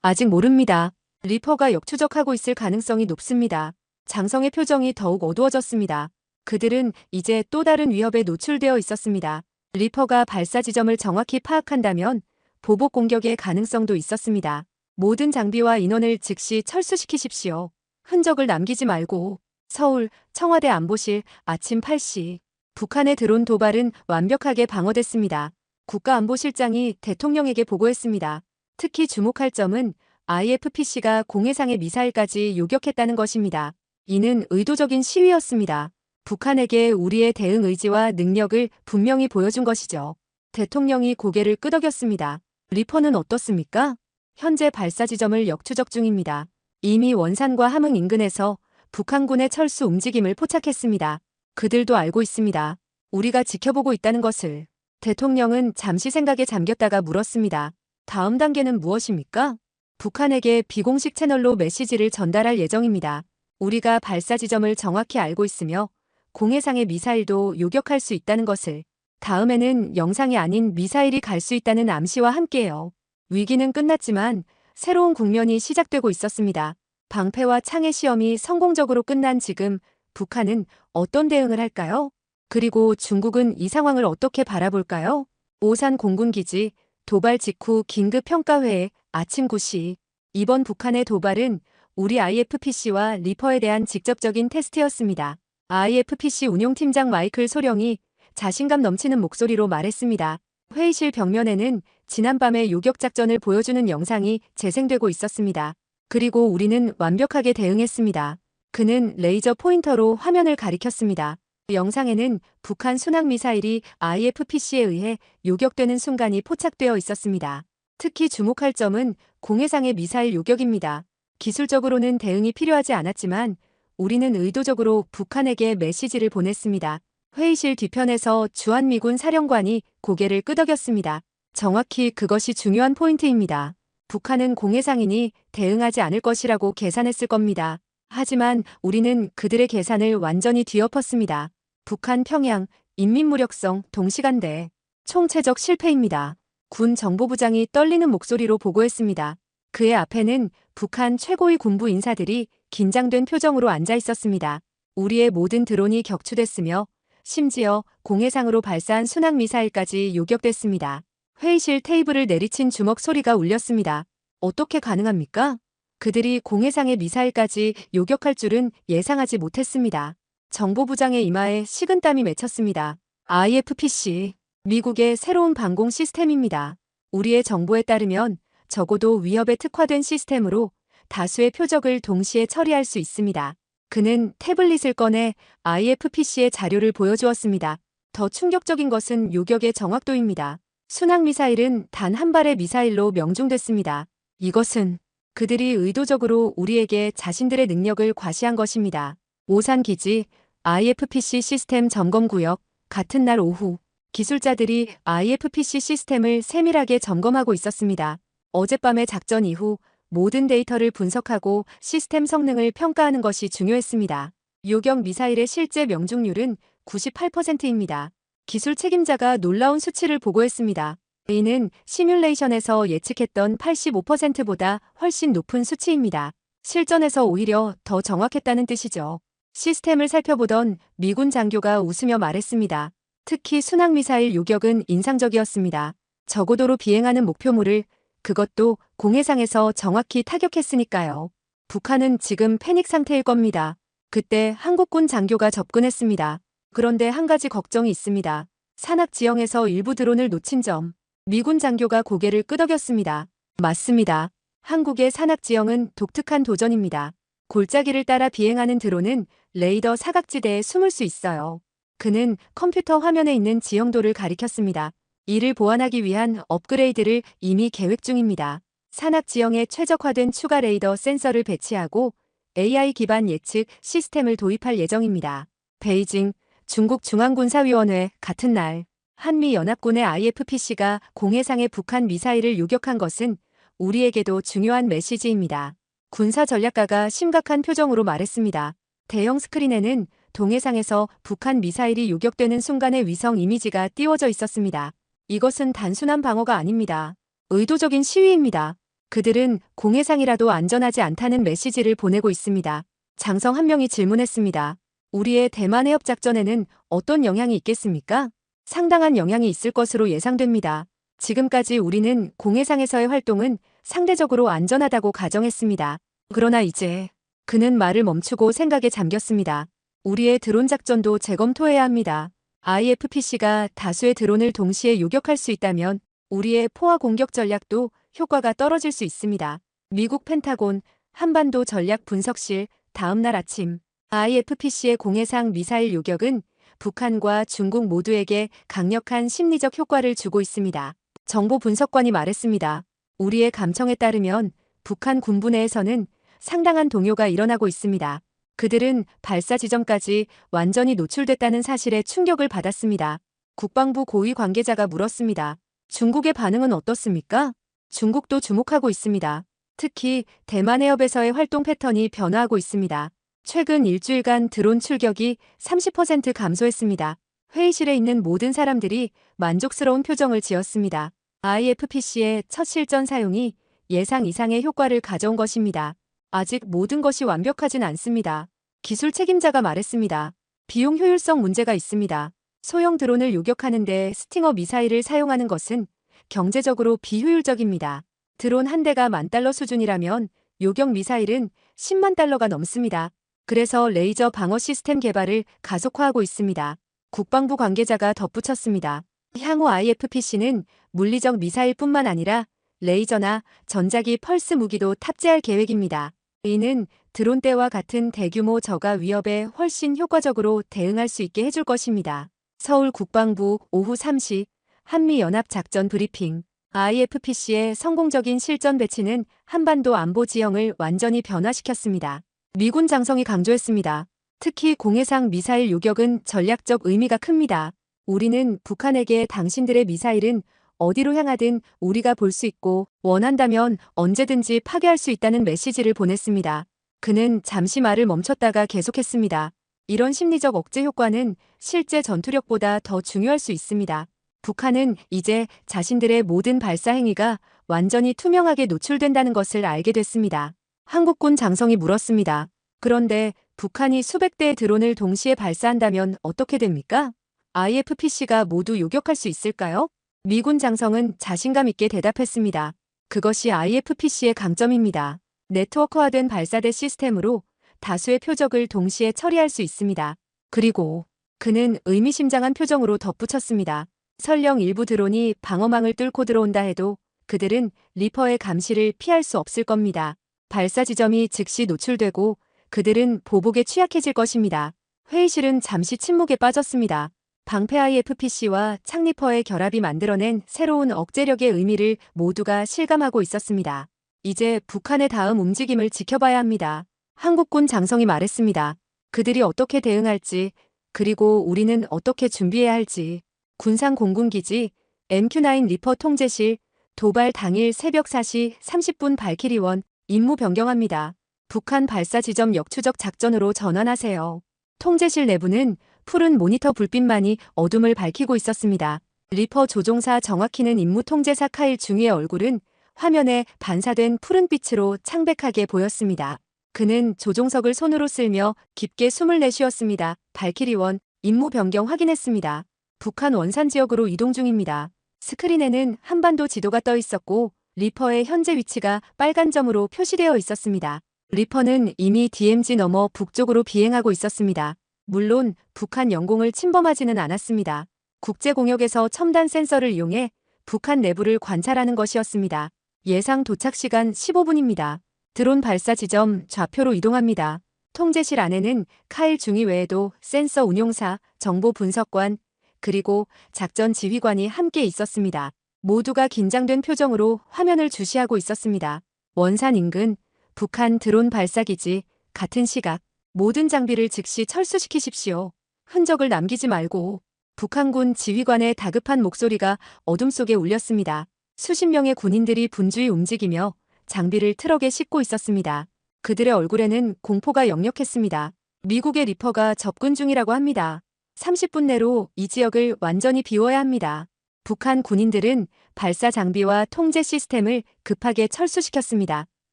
아직 모릅니다. 리퍼가 역추적하고 있을 가능성이 높습니다. 장성의 표정이 더욱 어두워졌습니다. 그들은 이제 또 다른 위협에 노출되어 있었습니다. 리퍼가 발사 지점을 정확히 파악한다면 보복 공격의 가능성도 있었습니다. 모든 장비와 인원을 즉시 철수시키십시오. 흔적을 남기지 말고. 서울, 청와대 안보실, 아침 8시. 북한의 드론 도발은 완벽하게 방어됐습니다. 국가안보실장이 대통령에게 보고했습니다. 특히 주목할 점은 IFPC가 공해상의 미사일까지 요격했다는 것입니다. 이는 의도적인 시위였습니다. 북한에게 우리의 대응 의지와 능력을 분명히 보여준 것이죠. 대통령이 고개를 끄덕였습니다. 리퍼는 어떻습니까? 현재 발사 지점을 역추적 중입니다. 이미 원산과 함흥 인근에서 북한군의 철수 움직임을 포착했습니다. 그들도 알고 있습니다. 우리가 지켜보고 있다는 것을. 대통령은 잠시 생각에 잠겼다가 물었습니다. 다음 단계는 무엇입니까? 북한에게 비공식 채널로 메시지를 전달할 예정입니다. 우리가 발사 지점을 정확히 알고 있으며 공해상의 미사일도 요격할 수 있다는 것을. 다음에는 영상이 아닌 미사일이 갈 수 있다는 암시와 함께해요. 위기는 끝났지만 새로운 국면이 시작되고 있었습니다. 방패와 창의 시험이 성공적으로 끝난 지금 북한은 어떤 대응을 할까요? 그리고 중국은 이 상황을 어떻게 바라볼까요? 오산 공군기지 도발 직후 긴급평가회의 아침 9시. 이번 북한의 도발은 우리 IFPC와 리퍼에 대한 직접적인 테스트였습니다. IFPC 운용팀장 마이클 소령이 자신감 넘치는 목소리로 말했습니다. 회의실 벽면에는 지난밤의 요격작전을 보여주는 영상이 재생되고 있었습니다. 그리고 우리는 완벽하게 대응했습니다. 그는 레이저 포인터로 화면을 가리켰습니다. 영상에는 북한 순항미사일이 IFPC에 의해 요격되는 순간이 포착되어 있었습니다. 특히 주목할 점은 공해상의 미사일 요격입니다. 기술적으로는 대응이 필요하지 않았지만 우리는 의도적으로 북한에게 메시지를 보냈습니다. 회의실 뒤편에서 주한미군 사령관이 고개를 끄덕였습니다. 정확히 그것이 중요한 포인트입니다. 북한은 공해상이니 대응하지 않을 것이라고 계산했을 겁니다. 하지만 우리는 그들의 계산을 완전히 뒤엎었습니다. 북한 평양 인민무력성 동시간대 총체적 실패입니다. 군 정보부장이 떨리는 목소리로 보고했습니다. 그의 앞에는 북한 최고위 군부 인사들이 긴장된 표정으로 앉아 있었습니다. 우리의 모든 드론이 격추됐으며 심지어 공해상으로 발사한 순항미사일까지 요격됐습니다. 회의실 테이블을 내리친 주먹 소리가 울렸습니다. 어떻게 가능합니까? 그들이 공해상의 미사일까지 요격할 줄은 예상하지 못했습니다. 정보부장의 이마에 식은땀이 맺혔습니다. IFPC, 미국의 새로운 방공 시스템입니다. 우리의 정보에 따르면 적어도 위협에 특화된 시스템으로 다수의 표적을 동시에 처리할 수 있습니다. 그는 태블릿을 꺼내 IFPC의 자료를 보여주었습니다. 더 충격적인 것은 요격의 정확도입니다. 순항미사일은 단 한 발의 미사일로 명중됐습니다. 이것은 그들이 의도적으로 우리에게 자신들의 능력을 과시한 것입니다. 오산기지, IFPC 시스템 점검구역, 같은 날 오후, 기술자들이 IFPC 시스템을 세밀하게 점검하고 있었습니다. 어젯밤의 작전 이후 모든 데이터를 분석하고 시스템 성능을 평가하는 것이 중요했습니다. 요격 미사일의 실제 명중률은 98%입니다. 기술 책임자가 놀라운 수치를 보고했습니다. 이는 시뮬레이션에서 예측했던 85%보다 훨씬 높은 수치입니다. 실전에서 오히려 더 정확했다는 뜻이죠. 시스템을 살펴보던 미군 장교가 웃으며 말했습니다. 특히 순항미사일 요격은 인상적이었습니다. 저고도로 비행하는 목표물을 그것도 공해상에서 정확히 타격했으니까요. 북한은 지금 패닉 상태일 겁니다. 그때 한국군 장교가 접근했습니다. 그런데 한 가지 걱정이 있습니다. 산악 지형에서 일부 드론을 놓친 점. 미군 장교가 고개를 끄덕였습니다. 맞습니다. 한국의 산악 지형은 독특한 도전입니다. 골짜기를 따라 비행하는 드론은 레이더 사각지대에 숨을 수 있어요. 그는 컴퓨터 화면에 있는 지형도를 가리켰습니다. 이를 보완하기 위한 업그레이드를 이미 계획 중입니다. 산악 지형에 최적화된 추가 레이더 센서를 배치하고 AI 기반 예측 시스템을 도입할 예정입니다. 베이징, 중국 중앙군사위원회 같은 날 한미연합군의 IFPC가 공해상의 북한 미사일을 요격한 것은 우리에게도 중요한 메시지입니다. 군사전략가가 심각한 표정으로 말했습니다. 대형 스크린에는 동해상에서 북한 미사일이 요격되는 순간의 위성 이미지가 띄워져 있었습니다. 이것은 단순한 방어가 아닙니다. 의도적인 시위입니다. 그들은 공해상이라도 안전하지 않다는 메시지를 보내고 있습니다. 장성 한 명이 질문했습니다. 우리의 대만 해협 작전에는 어떤 영향이 있겠습니까? 상당한 영향이 있을 것으로 예상됩니다. 지금까지 우리는 공해상에서의 활동은 상대적으로 안전하다고 가정했습니다. 그러나 이제 그는 말을 멈추고 생각에 잠겼습니다. 우리의 드론 작전도 재검토해야 합니다. IFPC가 다수의 드론을 동시에 요격할 수 있다면 우리의 포화 공격 전략도 효과가 떨어질 수 있습니다. 미국 펜타곤 한반도 전략 분석실 다음 날 아침 IFPC의 공해상 미사일 요격은 북한과 중국 모두에게 강력한 심리적 효과를 주고 있습니다. 정보 분석관이 말했습니다. 우리의 감청에 따르면 북한 군부 내에서는 상당한 동요가 일어나고 있습니다. 그들은 발사 지점까지 완전히 노출됐다는 사실에 충격을 받았습니다. 국방부 고위 관계자가 물었습니다. 중국의 반응은 어떻습니까? 중국도 주목하고 있습니다. 특히 대만 해협에서의 활동 패턴이 변화하고 있습니다. 최근 일주일간 드론 출격이 30% 감소했습니다. 회의실에 있는 모든 사람들이 만족스러운 표정을 지었습니다. IFPC의 첫 실전 사용이 예상 이상의 효과를 가져온 것입니다. 아직 모든 것이 완벽하진 않습니다. 기술 책임자가 말했습니다. 비용 효율성 문제가 있습니다. 소형 드론을 요격하는데 스팅어 미사일을 사용하는 것은 경제적으로 비효율적입니다. 드론 한 대가 $10,000 수준이라면 요격 미사일은 $100,000가 넘습니다. 그래서 레이저 방어 시스템 개발을 가속화하고 있습니다. 국방부 관계자가 덧붙였습니다. 향후 IFPC는 물리적 미사일뿐만 아니라 레이저나 전자기 펄스 무기도 탑재할 계획입니다. 이는 드론 때와 같은 대규모 저가 위협에 훨씬 효과적으로 대응할 수 있게 해줄 것입니다. 서울 국방부 오후 3시 한미연합작전 브리핑. IFPC의 성공적인 실전 배치는 한반도 안보 지형을 완전히 변화시켰습니다. 미군 장성이 강조했습니다. 특히 공해상 미사일 요격은 전략적 의미가 큽니다. 우리는 북한에게 당신들의 미사일은 어디로 향하든 우리가 볼 수 있고 원한다면 언제든지 파괴할 수 있다는 메시지를 보냈습니다. 그는 잠시 말을 멈췄다가 계속했습니다. 이런 심리적 억제 효과는 실제 전투력보다 더 중요할 수 있습니다. 북한은 이제 자신들의 모든 발사 행위가 완전히 투명하게 노출된다는 것을 알게 됐습니다. 한국군 장성이 물었습니다. 그런데 북한이 수백 대의 드론을 동시에 발사한다면 어떻게 됩니까? IFPC가 모두 요격할 수 있을까요? 미군 장성은 자신감 있게 대답했습니다. 그것이 IFPC의 강점입니다. 네트워크화된 발사대 시스템으로 다수의 표적을 동시에 처리할 수 있습니다. 그리고 그는 의미심장한 표정으로 덧붙였습니다. 설령 일부 드론이 방어망을 뚫고 들어온다 해도 그들은 리퍼의 감시를 피할 수 없을 겁니다. 발사 지점이 즉시 노출되고 그들은 보복에 취약해질 것입니다. 회의실은 잠시 침묵에 빠졌습니다. 방패 IFPC와 창리퍼의 결합이 만들어낸 새로운 억제력의 의미를 모두가 실감하고 있었습니다. 이제 북한의 다음 움직임을 지켜봐야 합니다. 한국군 장성이 말했습니다. 그들이 어떻게 대응할지, 그리고 우리는 어떻게 준비해야 할지. 군상공군기지, MQ-9 리퍼 통제실, 도발 당일 새벽 4시 30분 발키리원, 임무 변경합니다. 북한 발사 지점 역추적 작전으로 전환하세요. 통제실 내부는 푸른 모니터 불빛만이 어둠을 밝히고 있었습니다. 리퍼 조종사 정확히는 임무 통제사 카일 중위의 얼굴은 화면에 반사된 푸른빛으로 창백하게 보였습니다. 그는 조종석을 손으로 쓸며 깊게 숨을 내쉬었습니다. 발키리원, 임무 변경 확인했습니다. 북한 원산 지역으로 이동 중입니다. 스크린에는 한반도 지도가 떠 있었고 리퍼의 현재 위치가 빨간 점으로 표시되어 있었습니다. 리퍼는 이미 DMZ 넘어 북쪽으로 비행하고 있었습니다. 물론 북한 영공을 침범하지는 않았습니다. 국제공역에서 첨단 센서를 이용해 북한 내부를 관찰하는 것이었습니다. 예상 도착 시간 15분입니다. 드론 발사 지점 좌표로 이동합니다. 통제실 안에는 카일 중위 외에도 센서 운용사, 정보 분석관, 그리고 작전 지휘관이 함께 있었습니다. 모두가 긴장된 표정으로 화면을 주시하고 있었습니다. 원산 인근 북한 드론 발사기지 같은 시각 모든 장비를 즉시 철수시키십시오. 흔적을 남기지 말고. 북한군 지휘관의 다급한 목소리가 어둠 속에 울렸습니다. 수십 명의 군인들이 분주히 움직이며 장비를 트럭에 싣고 있었습니다. 그들의 얼굴에는 공포가 역력했습니다. 미국의 리퍼가 접근 중이라고 합니다. 30분 내로 이 지역을 완전히 비워야 합니다. 북한 군인들은 발사 장비와 통제 시스템을 급하게 철수시켰습니다.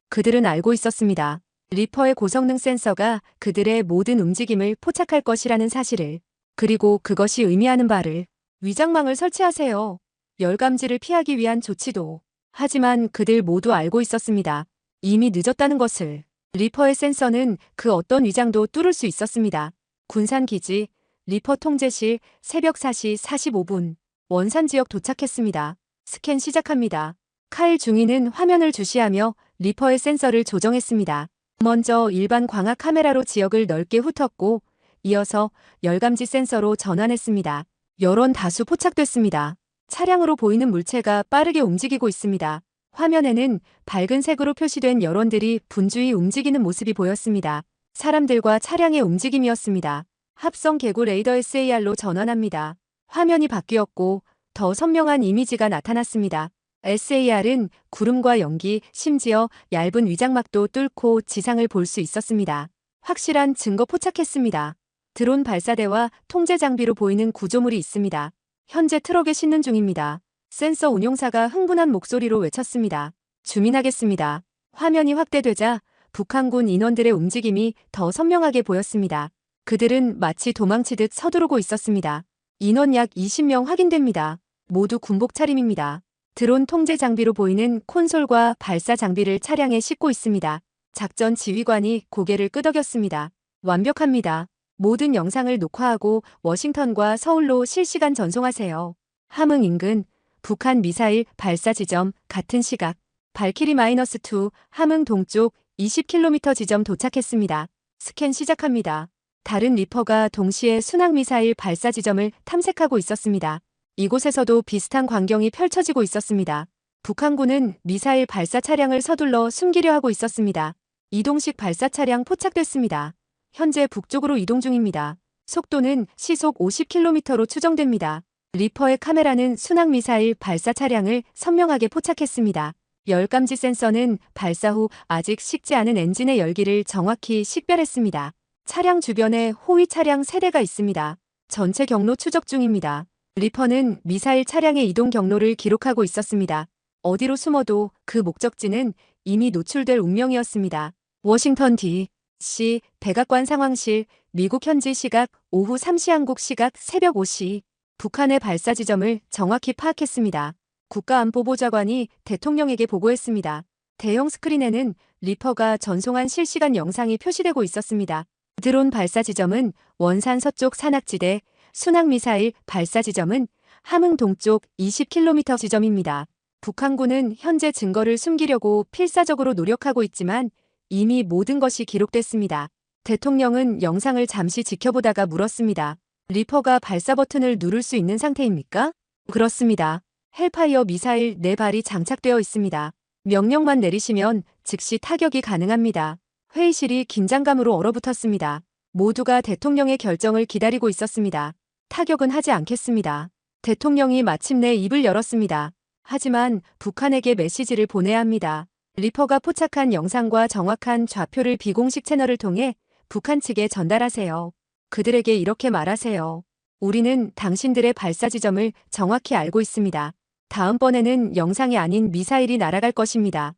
그들은 알고 있었습니다. 리퍼의 고성능 센서가 그들의 모든 움직임을 포착할 것이라는 사실을. 그리고 그것이 의미하는 바를. 위장망을 설치하세요. 열감지를 피하기 위한 조치도. 하지만 그들 모두 알고 있었습니다. 이미 늦었다는 것을. 리퍼의 센서는 그 어떤 위장도 뚫을 수 있었습니다. 군산기지, 리퍼 통제실, 새벽 4시 45분. 원산 지역 도착했습니다. 스캔 시작합니다. 카일 중위는 화면을 주시하며 리퍼의 센서를 조정했습니다. 먼저 일반 광학 카메라로 지역을 넓게 훑었고 이어서 열감지 센서로 전환했습니다. 여론 다수 포착됐습니다. 차량으로 보이는 물체가 빠르게 움직이고 있습니다. 화면에는 밝은 색으로 표시된 여론들이 분주히 움직이는 모습이 보였습니다. 사람들과 차량의 움직임이었습니다. 합성 개구 레이더 SAR로 전환합니다. 화면이 바뀌었고 더 선명한 이미지가 나타났습니다. SAR은 구름과 연기, 심지어 얇은 위장막도 뚫고 지상을 볼 수 있었습니다. 확실한 증거 포착했습니다. 드론 발사대와 통제 장비로 보이는 구조물이 있습니다. 현재 트럭에 싣는 중입니다. 센서 운용사가 흥분한 목소리로 외쳤습니다. 주민하겠습니다. 화면이 확대되자 북한군 인원들의 움직임이 더 선명하게 보였습니다. 그들은 마치 도망치듯 서두르고 있었습니다. 인원 약 20명 확인됩니다. 모두 군복 차림입니다. 드론 통제 장비로 보이는 콘솔과 발사 장비를 차량에 싣고 있습니다. 작전 지휘관이 고개를 끄덕였습니다. 완벽합니다. 모든 영상을 녹화하고 워싱턴과 서울로 실시간 전송하세요. 함흥 인근 북한 미사일 발사 지점 같은 시각 발키리-2 함흥 동쪽 20km 지점 도착했습니다. 스캔 시작합니다. 다른 리퍼가 동시에 순항미사일 발사 지점을 탐색하고 있었습니다. 이곳에서도 비슷한 광경이 펼쳐지고 있었습니다. 북한군은 미사일 발사 차량을 서둘러 숨기려 하고 있었습니다. 이동식 발사 차량 포착됐습니다. 현재 북쪽으로 이동 중입니다. 속도는 시속 50km로 추정됩니다. 리퍼의 카메라는 순항미사일 발사 차량을 선명하게 포착했습니다. 열감지 센서는 발사 후 아직 식지 않은 엔진의 열기를 정확히 식별했습니다. 차량 주변에 호위 차량 3대가 있습니다. 전체 경로 추적 중입니다. 리퍼는 미사일 차량의 이동 경로를 기록하고 있었습니다. 어디로 숨어도 그 목적지는 이미 노출될 운명이었습니다. 워싱턴 D.C. 백악관 상황실, 미국 현지 시각 오후 3시 한국 시각 새벽 5시. 북한의 발사 지점을 정확히 파악했습니다. 국가안보보좌관이 대통령에게 보고했습니다. 대형 스크린에는 리퍼가 전송한 실시간 영상이 표시되고 있었습니다. 드론 발사 지점은 원산 서쪽 산악지대, 순항미사일 발사 지점은 함흥 동쪽 20km 지점입니다. 북한군은 현재 증거를 숨기려고 필사적으로 노력하고 있지만 이미 모든 것이 기록됐습니다. 대통령은 영상을 잠시 지켜보다가 물었습니다. 리퍼가 발사 버튼을 누를 수 있는 상태입니까? 그렇습니다. 헬파이어 미사일 4발이 장착되어 있습니다. 명령만 내리시면 즉시 타격이 가능합니다. 회의실이 긴장감으로 얼어붙었습니다. 모두가 대통령의 결정을 기다리고 있었습니다. 타격은 하지 않겠습니다. 대통령이 마침내 입을 열었습니다. 하지만 북한에게 메시지를 보내야 합니다. 리퍼가 포착한 영상과 정확한 좌표를 비공식 채널을 통해 북한 측에 전달하세요. 그들에게 이렇게 말하세요. 우리는 당신들의 발사 지점을 정확히 알고 있습니다. 다음번에는 영상이 아닌 미사일이 날아갈 것입니다.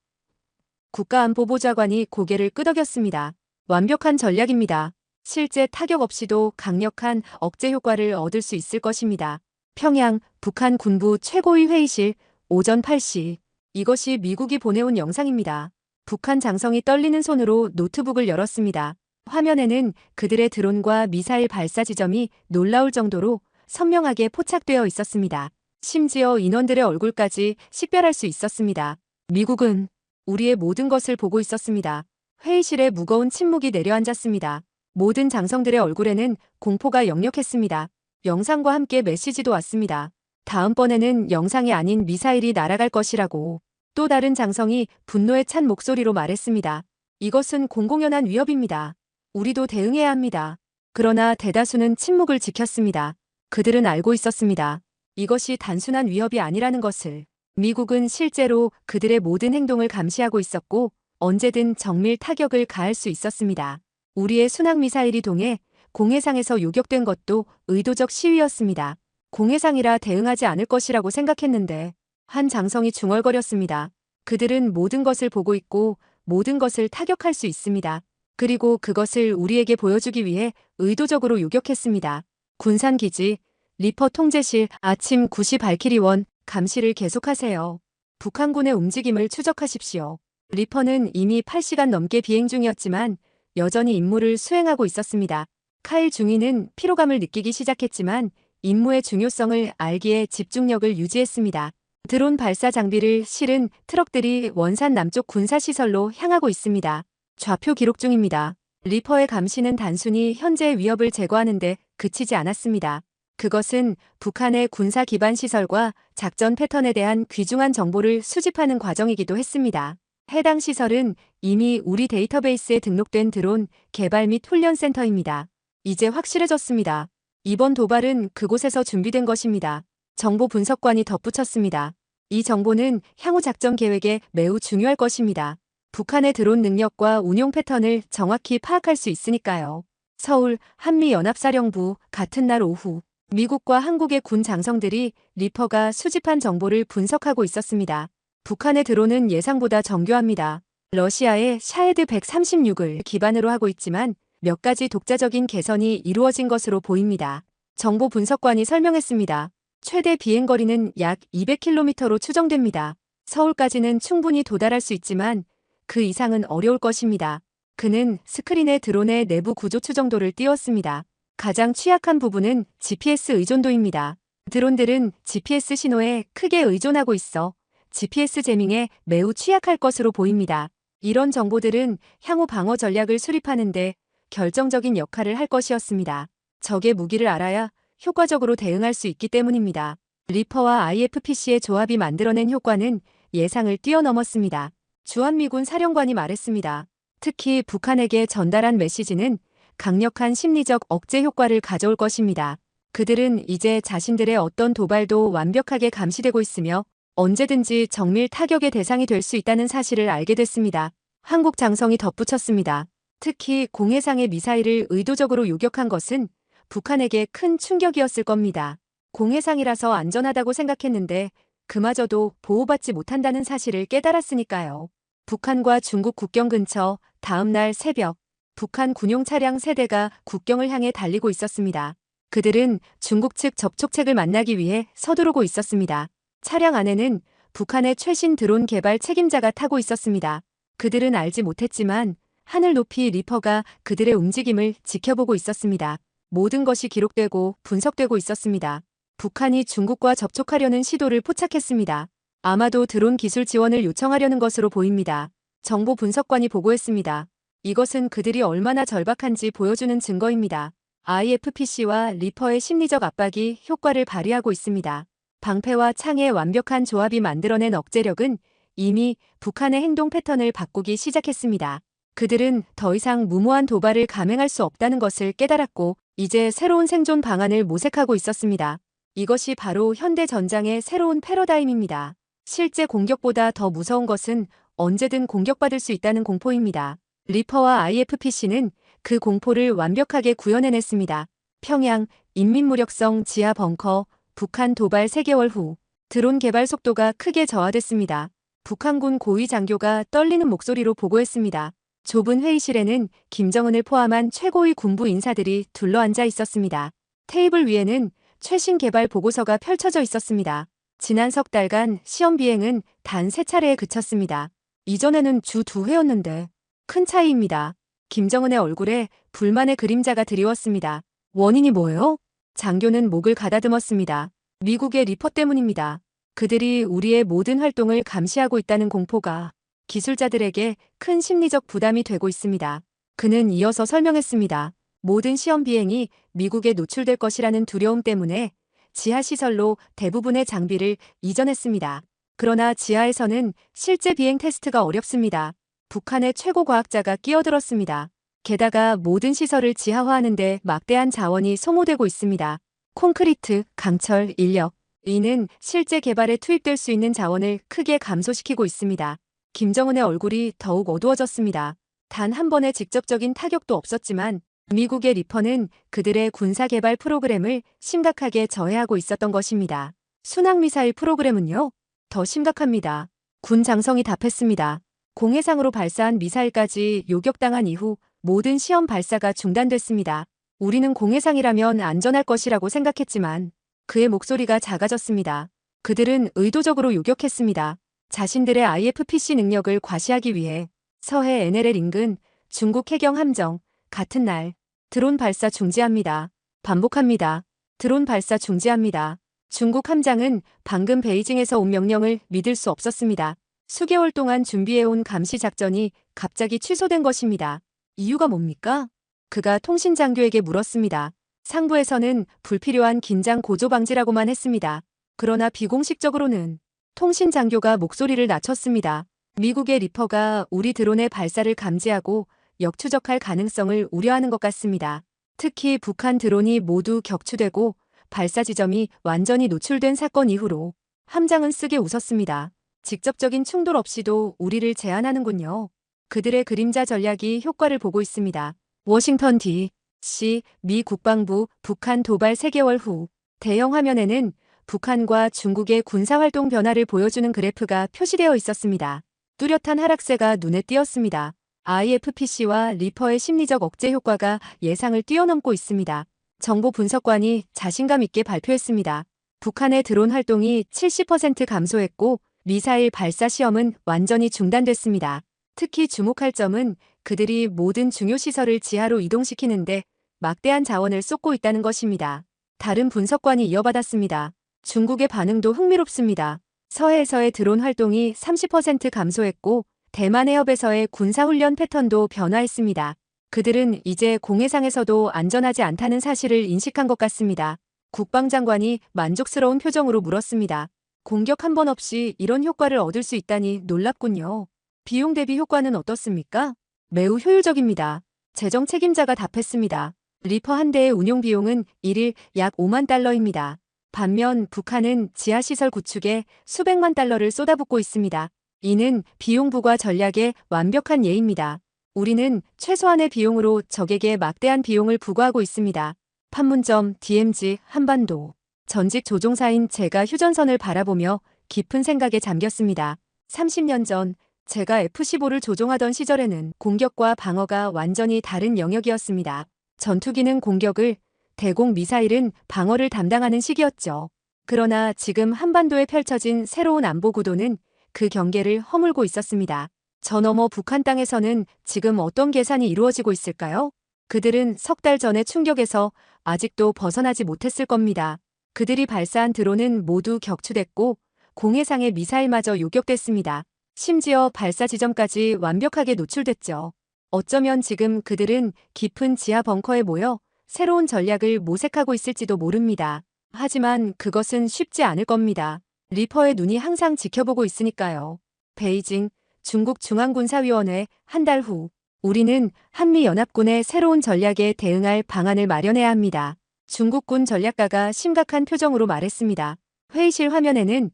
국가안보보좌관이 고개를 끄덕였습니다. 완벽한 전략입니다. 실제 타격 없이도 강력한 억제 효과를 얻을 수 있을 것입니다. 평양, 북한 군부 최고위 회의실, 오전 8시. 이것이 미국이 보내온 영상입니다. 북한 장성이 떨리는 손으로 노트북을 열었습니다. 화면에는 그들의 드론과 미사일 발사 지점이 놀라울 정도로 선명하게 포착되어 있었습니다. 심지어 인원들의 얼굴까지 식별할 수 있었습니다. 미국은 우리의 모든 것을 보고 있었습니다. 회의실에 무거운 침묵이 내려앉았습니다. 모든 장성들의 얼굴에는 공포가 역력했습니다. 영상과 함께 메시지도 왔습니다. 다음번에는 영상이 아닌 미사일이 날아갈 것이라고. 또 다른 장성이 분노에 찬 목소리로 말했습니다. 이것은 공공연한 위협입니다. 우리도 대응해야 합니다. 그러나 대다수는 침묵을 지켰습니다. 그들은 알고 있었습니다. 이것이 단순한 위협이 아니라는 것을. 미국은 실제로 그들의 모든 행동을 감시하고 있었고 언제든 정밀 타격을 가할 수 있었습니다. 우리의 순항미사일이 동해 공해상에서 요격된 것도 의도적 시위였습니다. 공해상이라 대응하지 않을 것이라고 생각했는데 한 장성이 중얼거렸습니다. 그들은 모든 것을 보고 있고 모든 것을 타격할 수 있습니다. 그리고 그것을 우리에게 보여주기 위해 의도적으로 요격했습니다. 군산기지, 리퍼 통제실 아침 9시 발키리1 감시를 계속하세요. 북한군의 움직임을 추적하십시오. 리퍼는 이미 8시간 넘게 비행 중이었지만 여전히 임무를 수행하고 있었습니다. 카일 중위는 피로감을 느끼기 시작했지만 임무의 중요성을 알기에 집중력을 유지했습니다. 드론 발사 장비를 실은 트럭들이 원산 남쪽 군사시설로 향하고 있습니다. 좌표 기록 중입니다. 리퍼의 감시는 단순히 현재의 위협을 제거하는 데 그치지 않았습니다. 그것은 북한의 군사 기반 시설과 작전 패턴에 대한 귀중한 정보를 수집하는 과정이기도 했습니다. 해당 시설은 이미 우리 데이터베이스에 등록된 드론 개발 및 훈련 센터입니다. 이제 확실해졌습니다. 이번 도발은 그곳에서 준비된 것입니다. 정보 분석관이 덧붙였습니다. 이 정보는 향후 작전 계획에 매우 중요할 것입니다. 북한의 드론 능력과 운용 패턴을 정확히 파악할 수 있으니까요. 서울 한미연합사령부 같은 날 오후 미국과 한국의 군 장성들이 리퍼가 수집한 정보를 분석하고 있었습니다. 북한의 드론은 예상보다 정교합니다. 러시아의 샤헤드 136을 기반으로 하고 있지만 몇 가지 독자적인 개선이 이루어진 것으로 보입니다. 정보 분석관이 설명했습니다. 최대 비행거리는 약 200km로 추정됩니다. 서울까지는 충분히 도달할 수 있지만 그 이상은 어려울 것입니다. 그는 스크린에 드론의 내부 구조 추정도를 띄웠습니다. 가장 취약한 부분은 GPS 의존도입니다. 드론들은 GPS 신호에 크게 의존하고 있어 GPS 제밍에 매우 취약할 것으로 보입니다. 이런 정보들은 향후 방어 전략을 수립하는데 결정적인 역할을 할 것이었습니다. 적의 무기를 알아야 효과적으로 대응할 수 있기 때문입니다. 리퍼와 IFPC의 조합이 만들어낸 효과는 예상을 뛰어넘었습니다. 주한미군 사령관이 말했습니다. 특히 북한에게 전달한 메시지는 강력한 심리적 억제 효과를 가져올 것입니다. 그들은 이제 자신들의 어떤 도발도 완벽하게 감시되고 있으며 언제든지 정밀 타격의 대상이 될 수 있다는 사실을 알게 됐습니다. 한국 장성이 덧붙였습니다. 특히 공해상의 미사일을 의도적으로 요격한 것은 북한에게 큰 충격이었을 겁니다. 공해상이라서 안전하다고 생각했는데 그마저도 보호받지 못한다는 사실을 깨달았으니까요. 북한과 중국 국경 근처 다음 날 새벽 북한 군용 차량 세대가 국경을 향해 달리고 있었습니다. 그들은 중국 측 접촉책을 만나기 위해 서두르고 있었습니다. 차량 안에는 북한의 최신 드론 개발 책임자가 타고 있었습니다. 그들은 알지 못했지만 하늘 높이 리퍼가 그들의 움직임을 지켜보고 있었습니다. 모든 것이 기록되고 분석되고 있었습니다. 북한이 중국과 접촉하려는 시도를 포착했습니다. 아마도 드론 기술 지원을 요청하려는 것으로 보입니다. 정보 분석관이 보고했습니다. 이것은 그들이 얼마나 절박한지 보여주는 증거입니다. IFPC와 리퍼의 심리적 압박이 효과를 발휘하고 있습니다. 방패와 창의 완벽한 조합이 만들어낸 억제력은 이미 북한의 행동 패턴을 바꾸기 시작했습니다. 그들은 더 이상 무모한 도발을 감행할 수 없다는 것을 깨달았고 이제 새로운 생존 방안을 모색하고 있었습니다. 이것이 바로 현대 전장의 새로운 패러다임입니다. 실제 공격보다 더 무서운 것은 언제든 공격받을 수 있다는 공포입니다. 리퍼와 IFPC는 그 공포를 완벽하게 구현해냈습니다. 평양 인민무력성 지하 벙커 북한 도발 3개월 후 드론 개발 속도가 크게 저하됐습니다. 북한군 고위 장교가 떨리는 목소리로 보고했습니다. 좁은 회의실에는 김정은을 포함한 최고위 군부 인사들이 둘러앉아 있었습니다. 테이블 위에는 최신 개발 보고서가 펼쳐져 있었습니다. 지난 석 달간 시험 비행은 단 3차례에 그쳤습니다. 이전에는 주 2회였는데 큰 차이입니다. 김정은의 얼굴에 불만의 그림자가 드리웠습니다. 원인이 뭐예요? 장교는 목을 가다듬었습니다. 미국의 리퍼 때문입니다. 그들이 우리의 모든 활동을 감시하고 있다는 공포가 기술자들에게 큰 심리적 부담이 되고 있습니다. 그는 이어서 설명했습니다. 모든 시험 비행이 미국에 노출될 것이라는 두려움 때문에 지하시설로 대부분의 장비를 이전했습니다. 그러나 지하에서는 실제 비행 테스트가 어렵습니다. 북한의 최고 과학자가 끼어들었습니다. 게다가 모든 시설을 지하화하는 데 막대한 자원이 소모되고 있습니다. 콘크리트, 강철, 인력. 이는 실제 개발에 투입될 수 있는 자원을 크게 감소시키고 있습니다. 김정은의 얼굴이 더욱 어두워졌습니다. 단 한 번의 직접적인 타격도 없었지만 미국의 리퍼는 그들의 군사개발 프로그램을 심각하게 저해하고 있었던 것입니다. 순항미사일 프로그램은요? 더 심각합니다. 군 장성이 답했습니다. 공해상으로 발사한 미사일까지 요격당한 이후 모든 시험 발사가 중단됐습니다. 우리는 공해상이라면 안전할 것이라고 생각했지만 그의 목소리가 작아졌습니다. 그들은 의도적으로 요격했습니다. 자신들의 IFPC 능력을 과시하기 위해 서해 NLL 인근 중국 해경 함정 같은 날 드론 발사 중지합니다. 반복합니다. 드론 발사 중지합니다. 중국 함장은 방금 베이징에서 온 명령을 믿을 수 없었습니다. 수개월 동안 준비해온 감시 작전이 갑자기 취소된 것입니다. 이유가 뭡니까? 그가 통신장교에게 물었습니다. 상부에서는 불필요한 긴장 고조 방지라고만 했습니다. 그러나 비공식적으로는 통신장교가 목소리를 낮췄습니다. 미국의 리퍼가 우리 드론의 발사를 감지하고 역추적할 가능성을 우려하는 것 같습니다. 특히 북한 드론이 모두 격추되고 발사 지점이 완전히 노출된 사건 이후로 함장은 쓰게 웃었습니다. 직접적인 충돌 없이도 우리를 제한하는군요. 그들의 그림자 전략이 효과를 보고 있습니다. 워싱턴 D.C. 미 국방부 북한 도발 3개월 후 대형 화면에는 북한과 중국의 군사활동 변화를 보여주는 그래프가 표시되어 있었습니다. 뚜렷한 하락세가 눈에 띄었습니다. IFPC와 리퍼의 심리적 억제 효과가 예상을 뛰어넘고 있습니다. 정보 분석관이 자신감 있게 발표했습니다. 북한의 드론 활동이 70% 감소했고 미사일 발사 시험은 완전히 중단됐습니다. 특히 주목할 점은 그들이 모든 중요 시설을 지하로 이동시키는데 막대한 자원을 쏟고 있다는 것입니다. 다른 분석관이 이어받았습니다. 중국의 반응도 흥미롭습니다. 서해에서의 드론 활동이 30% 감소했고 대만 해협에서의 군사훈련 패턴도 변화했습니다. 그들은 이제 공해상에서도 안전하지 않다는 사실을 인식한 것 같습니다. 국방장관이 만족스러운 표정으로 물었습니다. 공격 한 번 없이 이런 효과를 얻을 수 있다니 놀랍군요. 비용 대비 효과는 어떻습니까? 매우 효율적입니다. 재정 책임자가 답했습니다. 리퍼 한 대의 운용 비용은 1일 약 5만 달러입니다. 반면 북한은 지하시설 구축에 수백만 달러를 쏟아붓고 있습니다. 이는 비용 부과 전략의 완벽한 예입니다. 우리는 최소한의 비용으로 적에게 막대한 비용을 부과하고 있습니다. 판문점 DMZ 한반도. 전직 조종사인 제가 휴전선을 바라보며 깊은 생각에 잠겼습니다. 30년 전 제가 F-15를 조종하던 시절에는 공격과 방어가 완전히 다른 영역이었습니다. 전투기는 공격을, 대공 미사일은 방어를 담당하는 시기였죠. 그러나 지금 한반도에 펼쳐진 새로운 안보 구도는 그 경계를 허물고 있었습니다. 저 너머 북한 땅에서는 지금 어떤 계산이 이루어지고 있을까요? 그들은 석 달 전의 충격에서 아직도 벗어나지 못했을 겁니다. 그들이 발사한 드론은 모두 격추됐고 공해상의 미사일마저 요격됐습니다. 심지어 발사 지점까지 완벽하게 노출됐죠. 어쩌면 지금 그들은 깊은 지하 벙커에 모여 새로운 전략을 모색하고 있을지도 모릅니다. 하지만 그것은 쉽지 않을 겁니다. 리퍼의 눈이 항상 지켜보고 있으니까요. 베이징, 중국 중앙군사위원회 한 달 후. 우리는 한미연합군의 새로운 전략에 대응할 방안을 마련해야 합니다. 중국군 전략가가 심각한 표정으로 말했습니다. 회의실 화면에는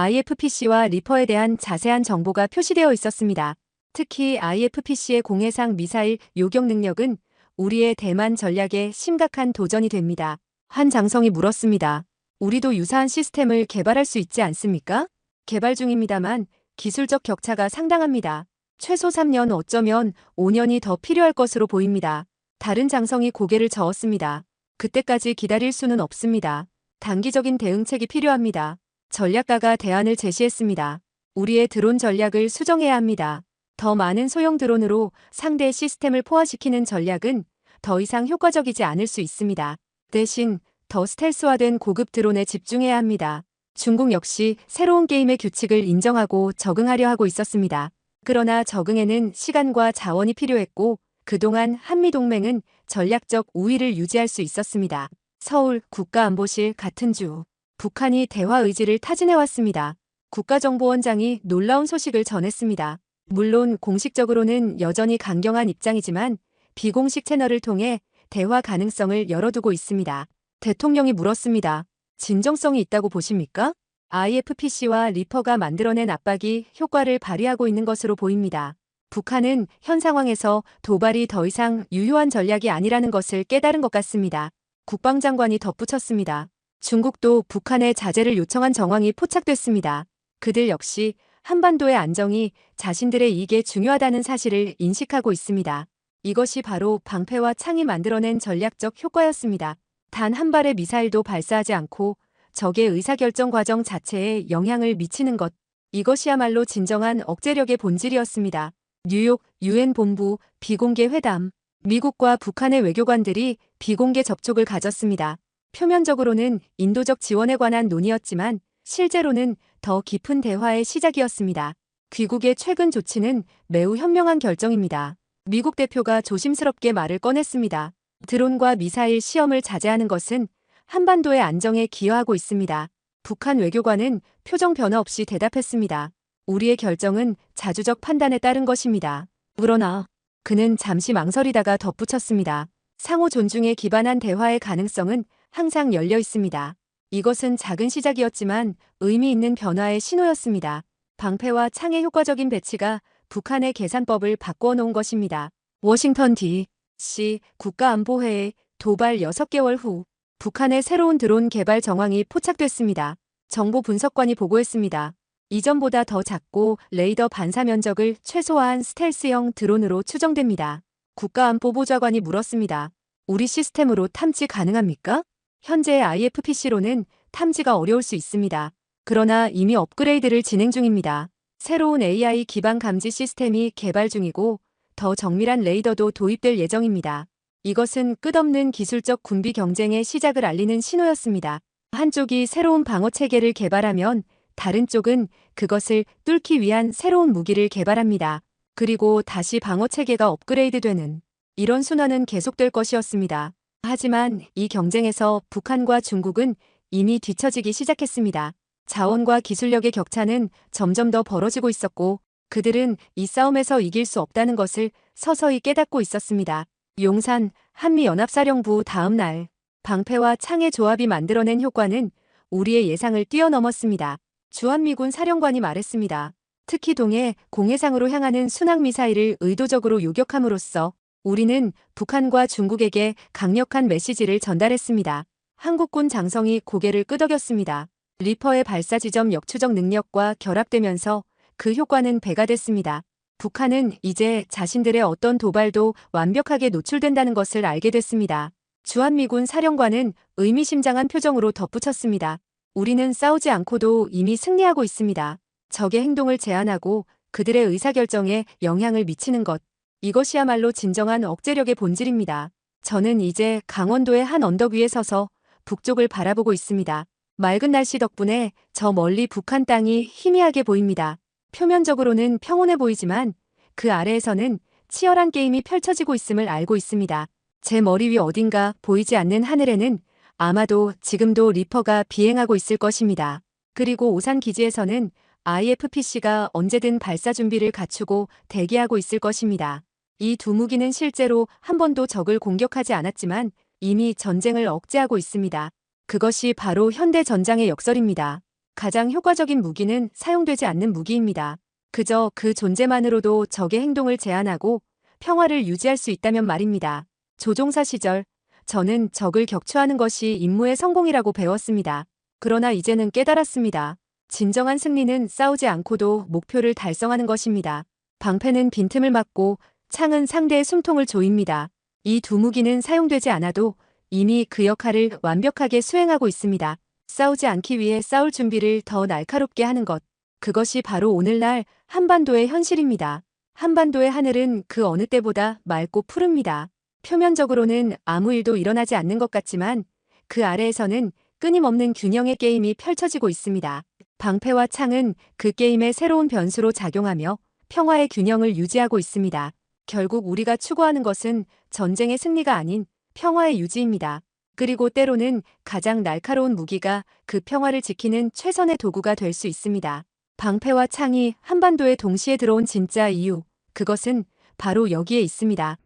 IFPC와 리퍼에 대한 자세한 정보가 표시되어 있었습니다. 특히 IFPC의 공해상 미사일 요격 능력은 우리의 대만 전략에 심각한 도전이 됩니다. 한 장성이 물었습니다. 우리도 유사한 시스템을 개발할 수 있지 않습니까? 개발 중입니다만 기술적 격차가 상당합니다. 최소 3년 어쩌면 5년이 더 필요할 것으로 보입니다. 다른 장성이 고개를 저었습니다. 그때까지 기다릴 수는 없습니다. 단기적인 대응책이 필요합니다. 전략가가 대안을 제시했습니다. 우리의 드론 전략을 수정해야 합니다. 더 많은 소형 드론으로 상대 시스템을 포화시키는 전략은 더 이상 효과적이지 않을 수 있습니다. 대신 더 스텔스화된 고급 드론에 집중해야 합니다. 중국 역시 새로운 게임의 규칙을 인정하고 적응하려 하고 있었습니다. 그러나 적응에는 시간과 자원이 필요했고 그동안 한미동맹은 전략적 우위를 유지할 수 있었습니다. 서울 국가안보실 같은 주 북한이 대화 의지를 타진해왔습니다. 국가정보원장이 놀라운 소식을 전했습니다. 물론 공식적으로는 여전히 강경한 입장이지만 비공식 채널을 통해 대화 가능성을 열어두고 있습니다. 대통령이 물었습니다. 진정성이 있다고 보십니까? IFPC와 리퍼가 만들어낸 압박이 효과를 발휘하고 있는 것으로 보입니다. 북한은 현 상황에서 도발이 더 이상 유효한 전략이 아니라는 것을 깨달은 것 같습니다. 국방장관이 덧붙였습니다. 중국도 북한의 자제를 요청한 정황이 포착됐습니다. 그들 역시 한반도의 안정이 자신들의 이익에 중요하다는 사실을 인식하고 있습니다. 이것이 바로 방패와 창이 만들어낸 전략적 효과였습니다. 단 한 발의 미사일도 발사하지 않고 적의 의사결정 과정 자체에 영향을 미치는 것. 이것이야말로 진정한 억제력의 본질이었습니다. 뉴욕 유엔 본부 비공개 회담. 미국과 북한의 외교관들이 비공개 접촉을 가졌습니다. 표면적으로는 인도적 지원에 관한 논의였지만 실제로는 더 깊은 대화의 시작이었습니다. 귀국의 최근 조치는 매우 현명한 결정입니다. 미국 대표가 조심스럽게 말을 꺼냈습니다. 드론과 미사일 시험을 자제하는 것은 한반도의 안정에 기여하고 있습니다. 북한 외교관은 표정 변화 없이 대답했습니다. 우리의 결정은 자주적 판단에 따른 것입니다. 그러나 그는 잠시 망설이다가 덧붙였습니다. 상호 존중에 기반한 대화의 가능성은 항상 열려 있습니다. 이것은 작은 시작이었지만 의미 있는 변화의 신호였습니다. 방패와 창의 효과적인 배치가 북한의 계산법을 바꾸어 놓은 것입니다. 워싱턴 D.C. 국가안보회의 도발 6개월 후 북한의 새로운 드론 개발 정황이 포착됐습니다. 정보 분석관이 보고했습니다. 이전보다 더 작고 레이더 반사 면적을 최소화한 스텔스형 드론으로 추정됩니다. 국가안보보좌관이 물었습니다. 우리 시스템으로 탐지 가능합니까? 현재 IFPC로는 탐지가 어려울 수 있습니다. 그러나 이미 업그레이드를 진행 중입니다. 새로운 AI 기반 감지 시스템이 개발 중이고 더 정밀한 레이더도 도입될 예정입니다. 이것은 끝없는 기술적 군비 경쟁의 시작을 알리는 신호였습니다. 한쪽이 새로운 방어 체계를 개발하면 다른 쪽은 그것을 뚫기 위한 새로운 무기를 개발합니다. 그리고 다시 방어 체계가 업그레이드되는 이런 순환은 계속될 것이었습니다. 하지만 이 경쟁에서 북한과 중국은 이미 뒤처지기 시작했습니다. 자원과 기술력의 격차는 점점 더 벌어지고 있었고 그들은 이 싸움에서 이길 수 없다는 것을 서서히 깨닫고 있었습니다. 용산 한미연합사령부 다음 날 방패와 창의 조합이 만들어낸 효과는 우리의 예상을 뛰어넘었습니다. 주한미군 사령관이 말했습니다. 특히 동해 공해상으로 향하는 순항미사일을 의도적으로 요격함으로써 우리는 북한과 중국에게 강력한 메시지를 전달했습니다. 한국군 장성이 고개를 끄덕였습니다. 리퍼의 발사 지점 역추적 능력과 결합되면서 그 효과는 배가 됐습니다. 북한은 이제 자신들의 어떤 도발도 완벽하게 노출된다는 것을 알게 됐습니다. 주한미군 사령관은 의미심장한 표정으로 덧붙였습니다. 우리는 싸우지 않고도 이미 승리하고 있습니다. 적의 행동을 제한하고 그들의 의사결정에 영향을 미치는 것. 이것이야말로 진정한 억제력의 본질입니다. 저는 이제 강원도의 한 언덕 위에 서서 북쪽을 바라보고 있습니다. 맑은 날씨 덕분에 저 멀리 북한 땅이 희미하게 보입니다. 표면적으로는 평온해 보이지만 그 아래에서는 치열한 게임이 펼쳐지고 있음을 알고 있습니다. 제 머리 위 어딘가 보이지 않는 하늘에는 아마도 지금도 리퍼가 비행하고 있을 것입니다. 그리고 오산 기지에서는 IFPC가 언제든 발사 준비를 갖추고 대기하고 있을 것입니다. 이 두 무기는 실제로 한 번도 적을 공격하지 않았지만 이미 전쟁을 억제하고 있습니다. 그것이 바로 현대 전장의 역설입니다. 가장 효과적인 무기는 사용되지 않는 무기입니다. 그저 그 존재만으로도 적의 행동을 제한하고 평화를 유지할 수 있다면 말입니다. 조종사 시절 저는 적을 격추하는 것이 임무의 성공이라고 배웠습니다. 그러나 이제는 깨달았습니다. 진정한 승리는 싸우지 않고도 목표를 달성하는 것입니다. 방패는 빈틈을 막고 창은 상대의 숨통을 조입니다. 이 두 무기는 사용되지 않아도 이미 그 역할을 완벽하게 수행하고 있습니다. 싸우지 않기 위해 싸울 준비를 더 날카롭게 하는 것. 그것이 바로 오늘날 한반도의 현실입니다. 한반도의 하늘은 그 어느 때보다 맑고 푸릅니다. 표면적으로는 아무 일도 일어나지 않는 것 같지만 그 아래에서는 끊임없는 균형의 게임이 펼쳐지고 있습니다. 방패와 창은 그 게임의 새로운 변수로 작용하며 평화의 균형을 유지하고 있습니다. 결국 우리가 추구하는 것은 전쟁의 승리가 아닌 평화의 유지입니다. 그리고 때로는 가장 날카로운 무기가 그 평화를 지키는 최선의 도구가 될 수 있습니다. 방패와 창이 한반도에 동시에 들어온 진짜 이유, 그것은 바로 여기에 있습니다.